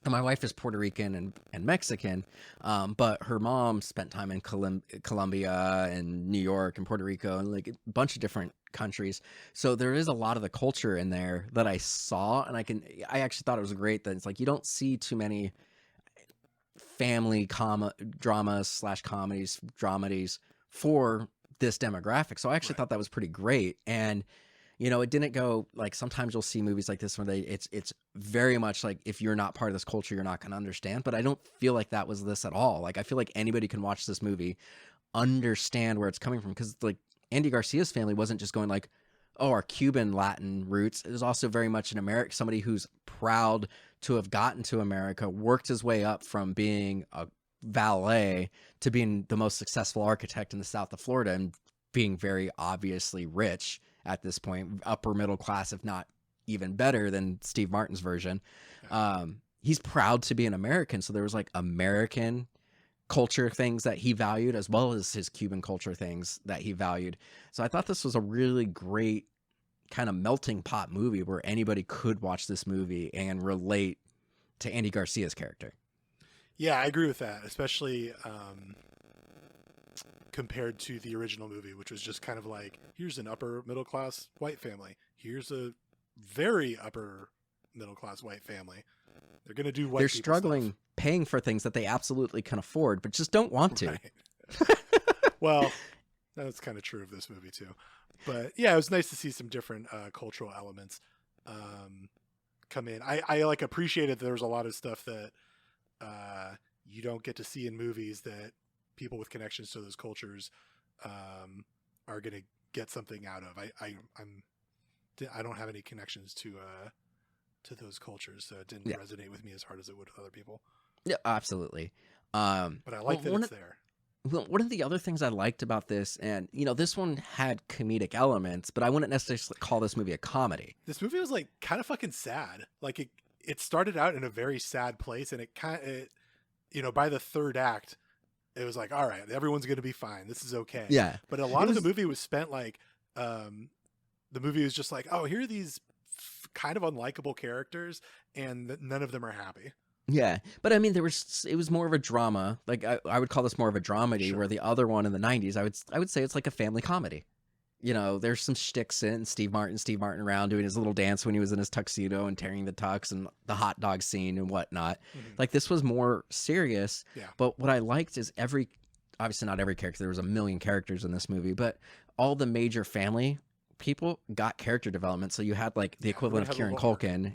and my wife is Puerto Rican and Mexican, but her mom spent time in Colombia and New York and Puerto Rico and like a bunch of different countries. So there is a lot of the culture in there that I saw, and I actually thought it was great that it's like you don't see too many family dramas / comedies, dramedies for this demographic. So I actually thought that was pretty great. And You know, it didn't go like sometimes you'll see movies like this where it's very much like if you're not part of this culture, you're not going to understand. But I don't feel like that was this at all. Like I feel like anybody can watch this movie, understand where it's coming from, because like Andy Garcia's family wasn't just going like, oh, our Cuban Latin roots. It was also very much an American, somebody who's proud to have gotten to America, worked his way up from being a valet to being the most successful architect in the south of Florida and being very obviously rich at this point, upper middle class, if not even better than Steve Martin's version. He's proud to be an American. So there was like American culture things that he valued as well as his Cuban culture things that he valued. So I thought this was a really great kind of melting pot movie where anybody could watch this movie and relate to Andy Garcia's character. Yeah, I agree with that, especially compared to the original movie, which was just kind of like, here's an upper middle class white family. Here's a very upper middle class white family. They're going to do white They're people struggling stuff. paying for things that they absolutely can afford, but just don't want to. Right. Well, that's kind of true of this movie too. But yeah, it was nice to see some different cultural elements come in. I like appreciated that there was a lot of stuff that you don't get to see in movies that people with connections to those cultures are going to get something out of. I don't have any connections to those cultures, so it didn't resonate with me as hard as it would with other people. Yeah, absolutely. But I like that it's there. One of the other things I liked about this, and you know, this one had comedic elements, but I wouldn't necessarily call this movie a comedy. This movie was like kind of fucking sad. Like it started out in a very sad place, and it by the third act, it was like, all right, everyone's going to be fine. This is okay. Yeah. But a lot of the movie was spent like, the movie was just like, oh, here are these kind of unlikable characters, and none of them are happy. Yeah, but I mean, it was more of a drama. Like I would call this more of a dramedy, Sure. where the other one in the '90s, I would say it's like a family comedy. You know, there's some shticks in Steve Martin around doing his little dance when he was in his tuxedo and tearing the tux and the hot dog scene and whatnot. Mm-hmm. Like this was more serious. Yeah. But what I liked is obviously not every character. There was a million characters in this movie, but all the major family people got character development. So you had like the equivalent of Kieran Culkin,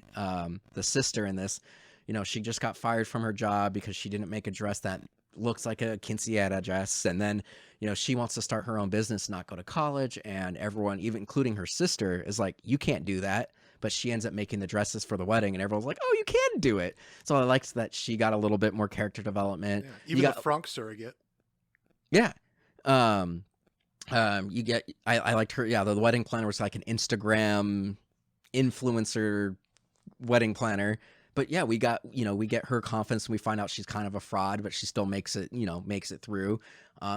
the sister in this. You know, she just got fired from her job because she didn't make a dress that looks like a quinceañera dress. And then, you know, she wants to start her own business, not go to college. And everyone, even including her sister, is like, you can't do that. But she ends up making the dresses for the wedding. And everyone's like, oh, you can do it. So I liked that she got a little bit more character development. Yeah. Even the Franck surrogate. Yeah. You get, I liked her. Yeah. The wedding planner was like an Instagram influencer wedding planner. But yeah, we get her confidence and we find out she's kind of a fraud, but she still makes it through.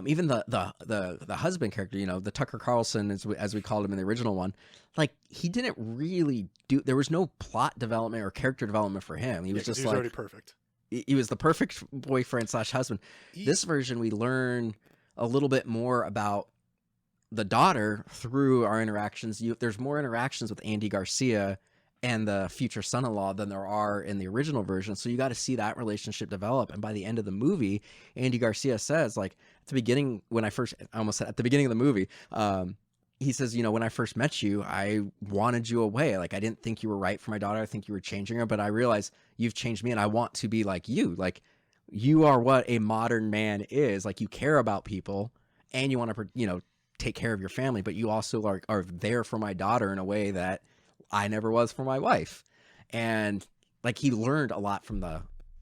Even the husband character, you know, the Tucker Carlson, as we called him in the original one, like he didn't really there was no plot development or character development for him. He was just he was already perfect. He was the perfect boyfriend / husband. This version, we learn a little bit more about the daughter through our interactions. There's more interactions with Andy Garcia and the future son-in-law than there are in the original version. So you got to see that relationship develop. And by the end of the movie, Andy Garcia says, like, at the beginning, at the beginning of the movie, he says, you know, when I first met you, I wanted you away. Like, I didn't think you were right for my daughter. I think you were changing her, but I realized you've changed me and I want to be like you. Like, you are what a modern man is. Like, you care about people and you want to, you know, take care of your family, but you also are there for my daughter in a way that I never was for my wife. And like he learned a lot from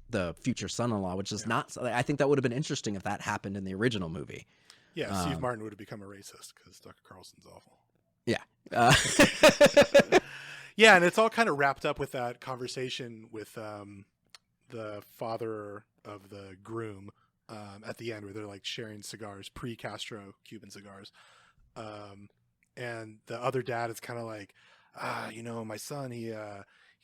the future son-in-law, which is not, I think that would have been interesting if that happened in the original movie. Yeah. Steve Martin would have become a racist because Tucker Carlson's awful. Yeah. Yeah. And it's all kind of wrapped up with that conversation with the father of the groom at the end where they're like sharing cigars, pre-Castro Cuban cigars. And the other dad is kind of like, you know, my son, he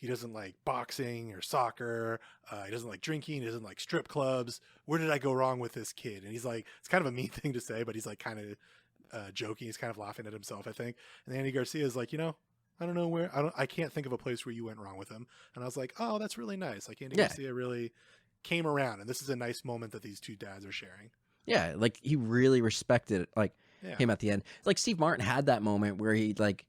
doesn't like boxing or soccer. He doesn't like drinking. He doesn't like strip clubs. Where did I go wrong with this kid? And he's like, it's kind of a mean thing to say, but he's like kind of joking. He's kind of laughing at himself, I think. And Andy Garcia is like, you know, I don't know where, I can't think of a place where you went wrong with him. And I was like, oh, that's really nice. Like Andy Garcia really came around, and this is a nice moment that these two dads are sharing. Yeah. Like he really respected like him at the end. Like Steve Martin had that moment where he like,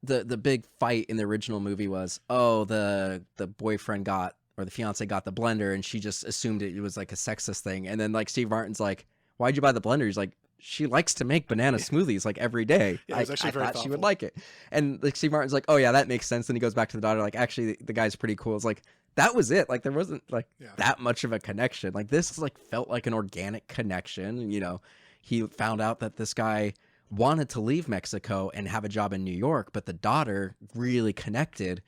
the big fight in the original movie was, oh, the boyfriend got, or the fiance got the blender, and she just assumed it was like a sexist thing. And then like Steve Martin's like, why'd you buy the blender? He's like, she likes to make banana smoothies like every day. Yeah, it was actually I very thought she would thoughtful. like it. And like Steve Martin's like, oh yeah, that makes sense. And he goes back to the daughter like, actually the guy's pretty cool. It's like, that was it. Like there wasn't like Yeah. that much of a connection. Like this like felt like an organic connection. And, you know, he found out that this guy wanted to leave Mexico and have a job in New York, but the daughter really connected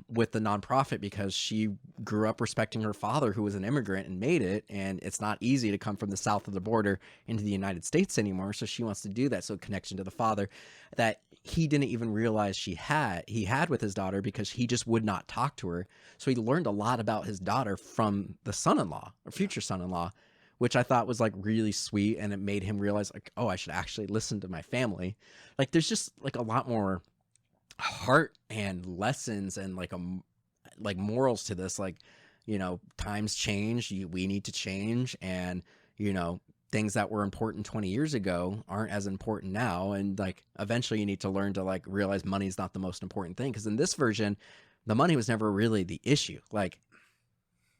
with the nonprofit because she grew up respecting her father, who was an immigrant and made it. And it's not easy to come from the south of the border into the United States anymore. So she wants to do that. So connection to the father that he didn't even realize he had with his daughter because he just would not talk to her. So he learned a lot about his daughter from the son-in-law or future son-in-law, which I thought was like really sweet. And it made him realize like, oh, I should actually listen to my family. Like there's just like a lot more heart and lessons and like morals to this. Like, you know, times change, we need to change. And, you know, things that were important 20 years ago aren't as important now. And like, eventually you need to learn to like realize money's not the most important thing. Cause in this version, the money was never really the issue. Like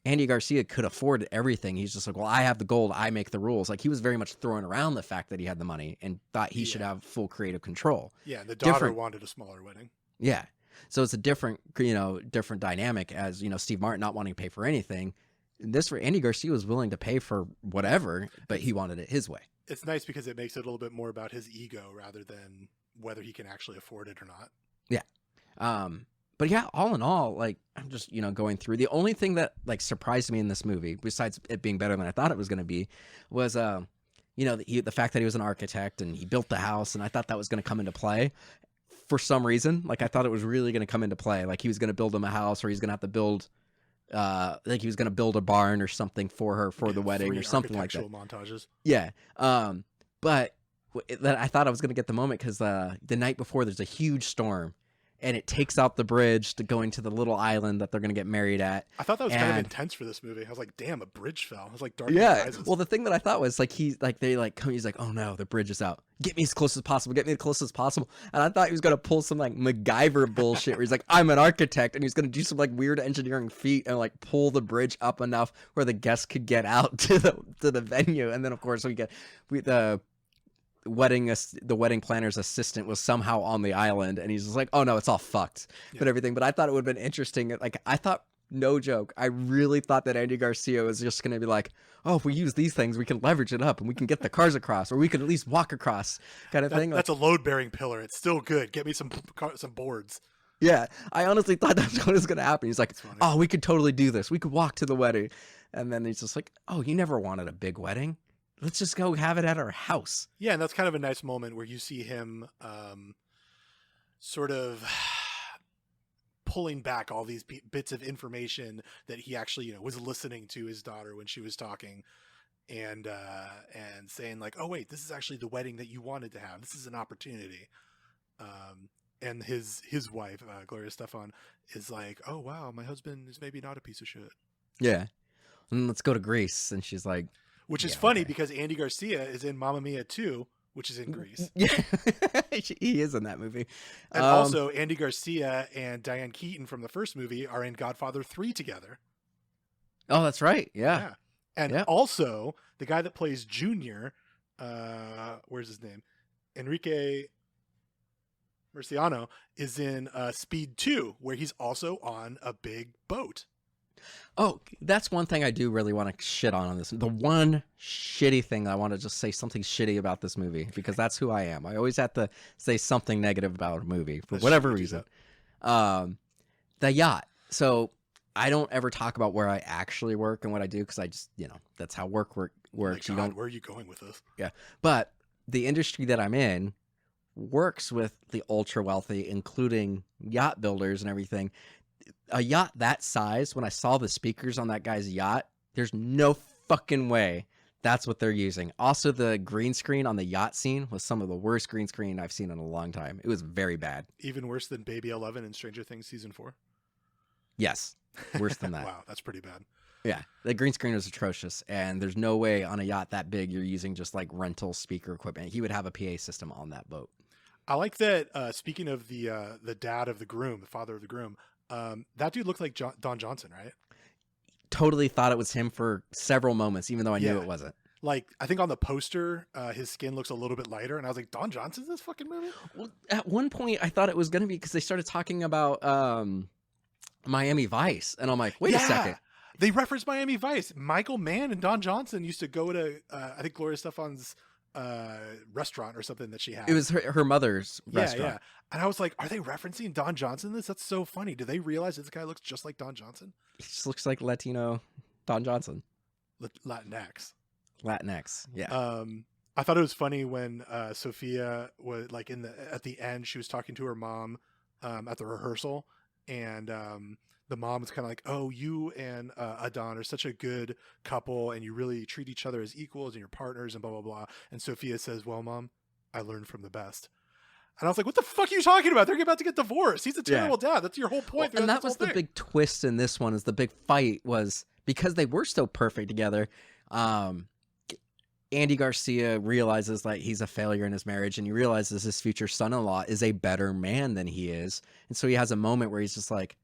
Andy Garcia could afford everything. He's just like, well, I have the gold. I make the rules. Like he was very much throwing around the fact that he had the money and thought he should have full creative control. Yeah. The daughter wanted a smaller wedding. Yeah. So it's a different, you know, different dynamic as, you know, Steve Martin not wanting to pay for anything. This for Andy Garcia was willing to pay for whatever, but he wanted it his way. It's nice because it makes it a little bit more about his ego rather than whether he can actually afford it or not. Yeah. But yeah, all in all, like I'm just, you know, going through, the only thing that like surprised me in this movie, besides it being better than I thought it was going to be, was, you know, the fact that he was an architect and he built the house. And I thought that was going to come into play for some reason. Like I thought it was really going to come into play. Like he was going to build him a house, or he's going to have to build, like he was going to build a barn or something for her for the wedding or something like that. Montages. Yeah. But that I thought I was going to get the moment because the night before there's a huge storm. And it takes out the bridge to going to the little island that they're going to get married at. I thought that was kind of intense for this movie. I was like, damn, a bridge fell. I was like, Dark Rises. Well, the thing that I thought was like, he's like, he's like, oh no, the bridge is out. Get me as close as possible. Get me as close as possible. And I thought he was going to pull some like MacGyver bullshit where he's like, I'm an architect. And he's going to do some like weird engineering feat and like pull the bridge up enough where the guests could get out to the venue. And then of course the wedding planner's assistant was somehow on the island, and he's just like, oh no, it's all fucked. But everything. But I thought it would have been interesting. Like I thought, no joke, I really thought that Andy Garcia was just going to be like, oh, if we use these things, we can leverage it up and we can get the cars across, or we can at least walk across, kind of thing. That's a load bearing pillar. It's still good. Get me some boards. Yeah, I honestly thought that's what was going to happen. He's like, oh, we could totally do this. We could walk to the wedding. And then he's just like, oh, you never wanted a big wedding. Let's just go have it at our house. Yeah, and that's kind of a nice moment where you see him sort of pulling back all these bits of information that he actually, you know, was listening to his daughter when she was talking, and saying like, oh wait, this is actually the wedding that you wanted to have. This is an opportunity. And his wife, Gloria Estefan, is like, oh wow, my husband is maybe not a piece of shit. Yeah. And let's go to Greece. And she's like, which is funny because Andy Garcia is in Mamma Mia 2, which is in Greece. Yeah, he is in that movie. And also, Andy Garcia and Diane Keaton from the first movie are in Godfather 3 together. Oh, that's right. Yeah. And also, the guy that plays Junior, where's his name? Enrique Murciano is in Speed 2, where he's also on a big boat. Oh, that's one thing I do really want to shit on this. The one shitty thing I want to just say something shitty about this movie, because that's who I am. I always have to say something negative about a movie for whatever reason. The yacht. So I don't ever talk about where I actually work and what I do, because I just, you know, that's how works. Oh my God, where are you going with this? Yeah. But the industry that I'm in works with the ultra wealthy, including yacht builders and everything. A yacht that size, when I saw the speakers on that guy's yacht, there's no fucking way that's what they're using. Also, the green screen on the yacht scene was some of the worst green screen I've seen in a long time. It was very bad. Even worse than Baby 11 in Stranger Things Season 4? Yes. Worse than that. Wow, that's pretty bad. Yeah. The green screen was atrocious, and there's no way on a yacht that big you're using just like rental speaker equipment. He would have a PA system on that boat. I like that. Speaking of the dad of the groom, the father of the groom, that dude looked like Don Johnson, right? Totally thought it was him for several moments, even though I knew Yeah. it wasn't. Like, I think on the poster, his skin looks a little bit lighter, and I was like, Don Johnson's in this fucking movie? Well, at one point, I thought it was going to be because they started talking about Miami Vice, and I'm like, wait a second. They referenced Miami Vice. Michael Mann and Don Johnson used to go to, I think, Gloria Stefan's restaurant or something that she had. It was her mother's restaurant. Yeah. And I was like, are they referencing Don Johnson in this? That's so funny. Do they realize this guy looks just like Don Johnson? He just looks like Latino Don Johnson. Latinx. Yeah. I thought it was funny when Sophia was like at the end, she was talking to her mom at the rehearsal, and the mom was kind of like, "Oh, you and Adon are such a good couple, and you really treat each other as equals and your partners, and blah blah blah." And Sophia says, "Well, Mom, I learned from the best." And I was like, "What the fuck are you talking about? They're about to get divorced. He's a terrible dad. That's your whole point." Well, and that was the big twist in this one. Is the big fight was because they were so perfect together. Andy Garcia realizes like he's a failure in his marriage, and he realizes his future son-in-law is a better man than he is, and so he has a moment where he's just like,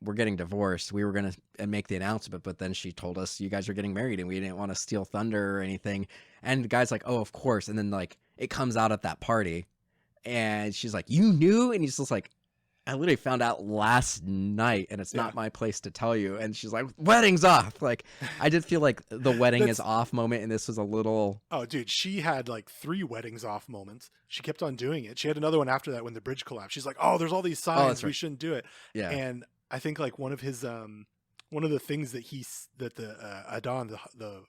"We're getting divorced. We were gonna make the announcement, but then she told us you guys are getting married, and we didn't want to steal thunder or anything." And the guy's like, "Oh, of course." And then like it comes out at that party, and she's like, "You knew?" And he's just like, "I literally found out last night, and it's not my place to tell you." And she's like, "Wedding's off." Like, I did feel like the wedding is off moment, and this was a little. Oh, dude, she had like 3 weddings off moments. She kept on doing it. She had another one after that when the bridge collapsed. She's like, "Oh, there's all these signs. We shouldn't do it." Yeah. And I think like one of his one of the things that the Adon the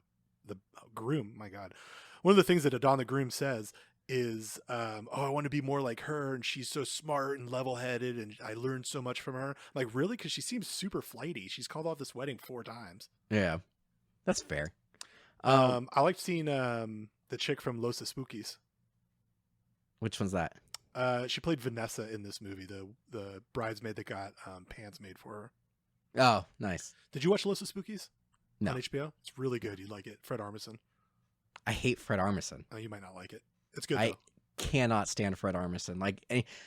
groom, my God, one of the things that Adon the groom says is "Oh, I want to be more like her, and she's so smart and level-headed, and I learned so much from her." Like, really? Because she seems super flighty. She's called off this wedding 4 times. Yeah, that's fair. I liked seeing the chick from Los Spookies. Which one's that? She played Vanessa in this movie, the bridesmaid that got pants made for her. Oh, nice. Did you watch Los Spookies? No. On HBO? It's really good. You'd like it. Fred Armisen. I hate Fred Armisen. Oh, you might not like it. It's good, I though. cannot stand Fred Armisen. Like,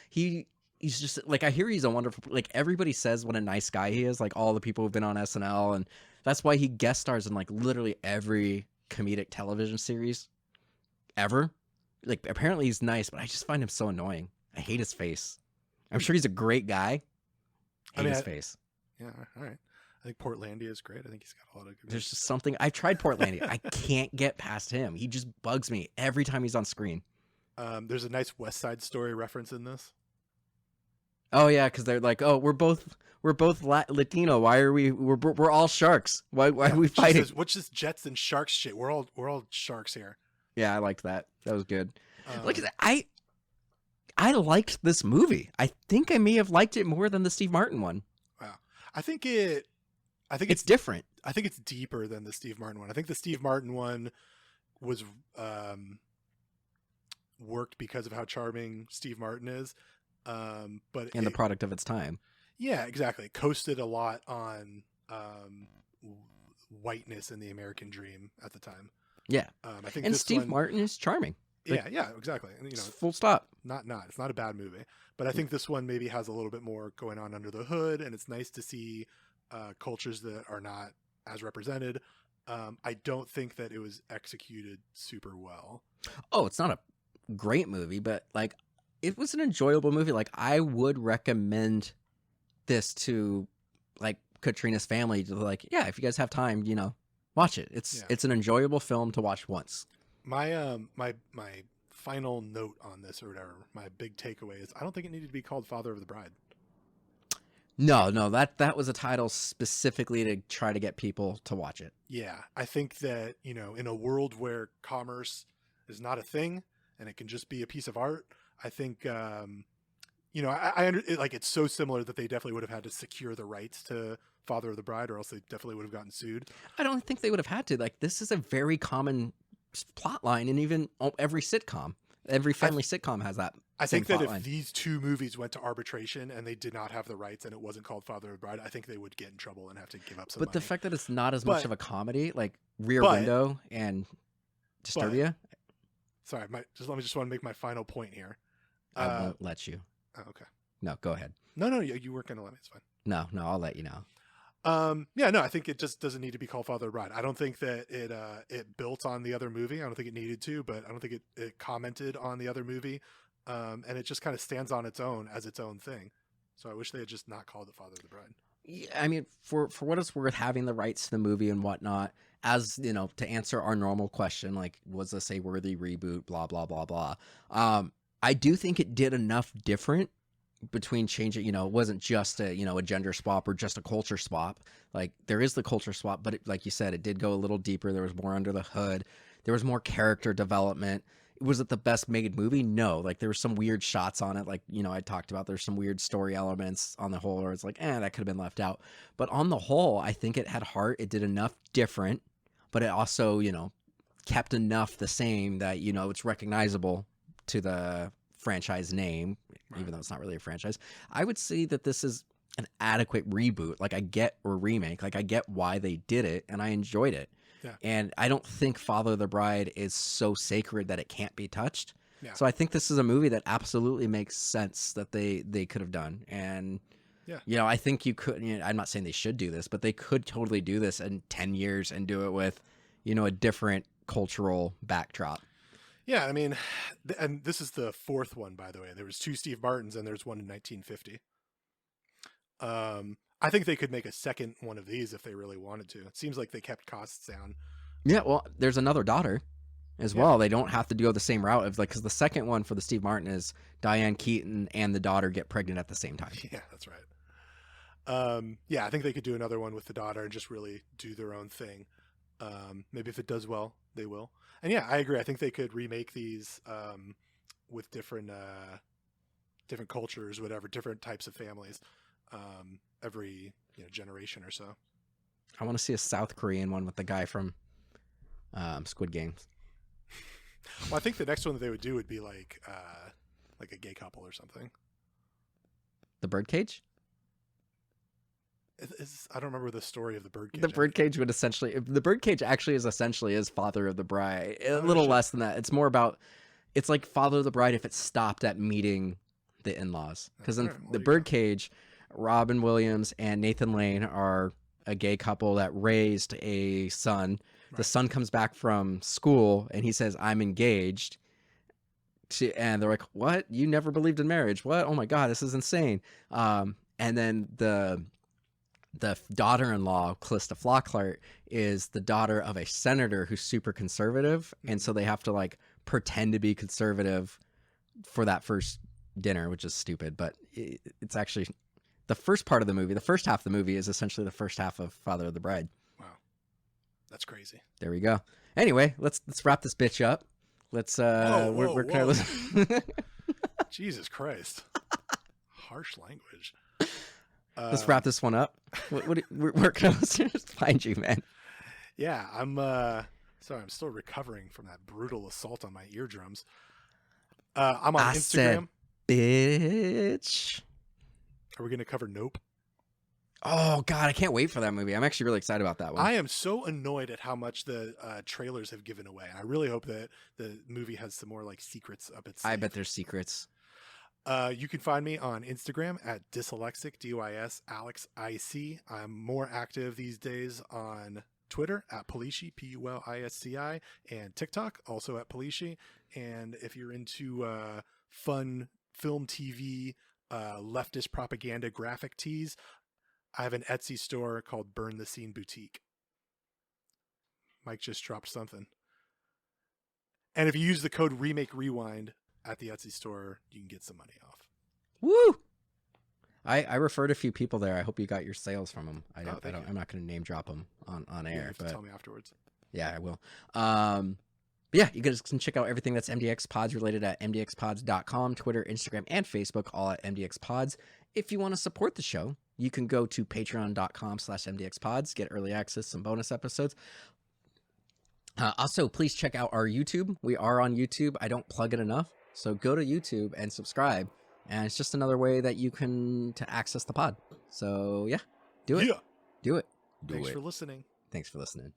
he's just like, I hear he's a wonderful, like, everybody says what a nice guy he is, like all the people who've been on SNL, and that's why he guest stars in like literally every comedic television series ever. Like, apparently he's nice, but I just find him so annoying. I hate his face. I'm sure he's a great guy. His face. Yeah, all right. I think Portlandia is great. I think he's got a lot of good. There's just something. I've tried Portlandia. I can't get past him. He just bugs me every time he's on screen. There's a nice West Side Story reference in this. Oh yeah, because they're like, "Oh, we're both Latino. Why are we're all sharks? Why are we fighting? What's this Jets and Sharks shit? We're all sharks here." Yeah, I liked that. That was good. Look at that. I liked this movie. I think I may have liked it more than the Steve Martin one. Wow. I think it's different. I think it's deeper than the Steve Martin one. I think the Steve Martin one was worked because of how charming Steve Martin is. But the product of its time. Yeah, exactly. It coasted a lot on whiteness and the American dream at the time. Yeah. I think Steve Martin is charming. Yeah, exactly. And, full stop. It's not a bad movie, but I think this one maybe has a little bit more going on under the hood, and it's nice to see cultures that are not as represented. I don't think that it was executed super well. Oh, it's not a great movie, but like it was an enjoyable movie. Like I would recommend this to like Katrina's family to like, yeah, if you guys have time, watch it. It's an enjoyable film to watch once. My my final note on this or whatever, my big takeaway is I don't think it needed to be called Father of the Bride. No, that was a title specifically to try to get people to watch it. Yeah, I think that, in a world where commerce is not a thing and it can just be a piece of art, I think, it's so similar that they definitely would have had to secure the rights to Father of the Bride, or else they definitely would have gotten sued. I don't think they would have had to. Like, this is a very common plot line, and even every sitcom, every family sitcom has that. I think that if these 2 movies went to arbitration and they did not have the rights and it wasn't called Father of the Bride, I think they would get in trouble and have to give up some money. But the fact that it's not as much of a comedy, like Rear Window and Disturbia. Sorry, I just want to make my final point here. I won't let you. Oh, okay. No, go ahead. No, you weren't gonna let me. It's fine. No, I'll let you know. Yeah, no, I think it just doesn't need to be called Father of the Bride. I don't think that it built on the other movie. I don't think it needed to, but I don't think it commented on the other movie. And it just kind of stands on its own as its own thing. So I wish they had just not called it Father of the Bride. Yeah, I mean, for what it's worth, having the rights to the movie and whatnot, as you know, to answer our normal question, like, was this a worthy reboot? Blah blah blah blah. I do think it did enough different between changing. You know, it wasn't just a gender swap or just a culture swap. Like, there is the culture swap, but like you said, it did go a little deeper. There was more under the hood. There was more character development. Was it the best made movie? No. Like, there were some weird shots on it. Like, I talked about there's some weird story elements on the whole where it's like, that could have been left out. But on the whole, I think it had heart. It did enough different, but it also, kept enough the same that, it's recognizable to the franchise name, right, even though it's not really a franchise. I would say that this is an adequate reboot. Like, or remake. Like, I get why they did it, and I enjoyed it. Yeah. And I don't think Father of the Bride is so sacred that it can't be touched. Yeah. So I think this is a movie that absolutely makes sense that they could have done. And, I think you could, I'm not saying they should do this, but they could totally do this in 10 years and do it with, a different cultural backdrop. Yeah, I mean, and this is the fourth one, by the way. There was 2 Steve Martins and there's one in 1950. I think they could make a second one of these if they really wanted to. It seems like they kept costs down. Yeah, well, there's another daughter as well. They don't have to go the same route of because the second one for the Steve Martin is Diane Keaton and the daughter get pregnant at the same time. Yeah, that's right. Yeah, I think they could do another one with the daughter and just really do their own thing. Maybe if it does well, they will. And yeah, I agree. I think they could remake these with different cultures, whatever, different types of families. Every generation or so. I want to see a South Korean one with the guy from Squid Games. Well, I think the next one that they would do would be like a gay couple or something. The Birdcage? I don't remember the story of the Birdcage. The Birdcage would the Birdcage actually is Father of the Bride. A little less than that. It's more about, it's like Father of the Bride if it stopped at meeting the in-laws. Because in the Birdcage, Robin Williams and Nathan Lane are a gay couple that raised a son. Right. The son comes back from school and he says, "I'm engaged." And they're like, "What? You never believed in marriage? What? Oh my God, this is insane." And then the daughter-in-law, Callista Flockhart, is the daughter of a senator who's super conservative. Mm-hmm. And so they have to pretend to be conservative for that first dinner, which is stupid, but it's actually the first part of the movie. The first half of the movie is essentially the first half of Father of the Bride. Wow, that's crazy. There we go. Anyway, let's wrap this bitch up. Let's we're kind of Jesus Christ, harsh language. Let's wrap this one up. Where can listeners find you, man? Yeah, I'm sorry, I'm still recovering from that brutal assault on my eardrums. I'm on Instagram. Bitch. Are we going to cover Nope? Oh, God, I can't wait for that movie. I'm actually really excited about that one. I am so annoyed at how much the trailers have given away. I really hope that the movie has some more secrets up its sleeve. I bet there's secrets. You can find me on Instagram at Dyslexic, D-Y-S, Alex, I-C. I'm more active these days on Twitter at Pulisci, P-U-L-I-S-C-I, and TikTok, also at Pulisci. And if you're into fun film, TV, leftist propaganda graphic tees, I have an Etsy store called Burn the Scene Boutique. Mike just dropped something. And if you use the code Remake Rewind at the Etsy store, you can get some money off. Woo! I referred a few people there. I hope you got your sales from them. I'm not going to name drop them on air. You have to tell me afterwards. Yeah, I will. Yeah, you guys can check out everything that's MDXpods related at MDXpods.com, Twitter, Instagram, and Facebook, all at MDXpods. If you want to support the show, you can go to patreon.com/MDXpods, get early access, some bonus episodes. Also, please check out our YouTube. We are on YouTube. I don't plug it enough. So go to YouTube and subscribe. And it's just another way that you can to access the pod. So yeah, do it. Yeah. Do it. Thanks for listening. Thanks for listening.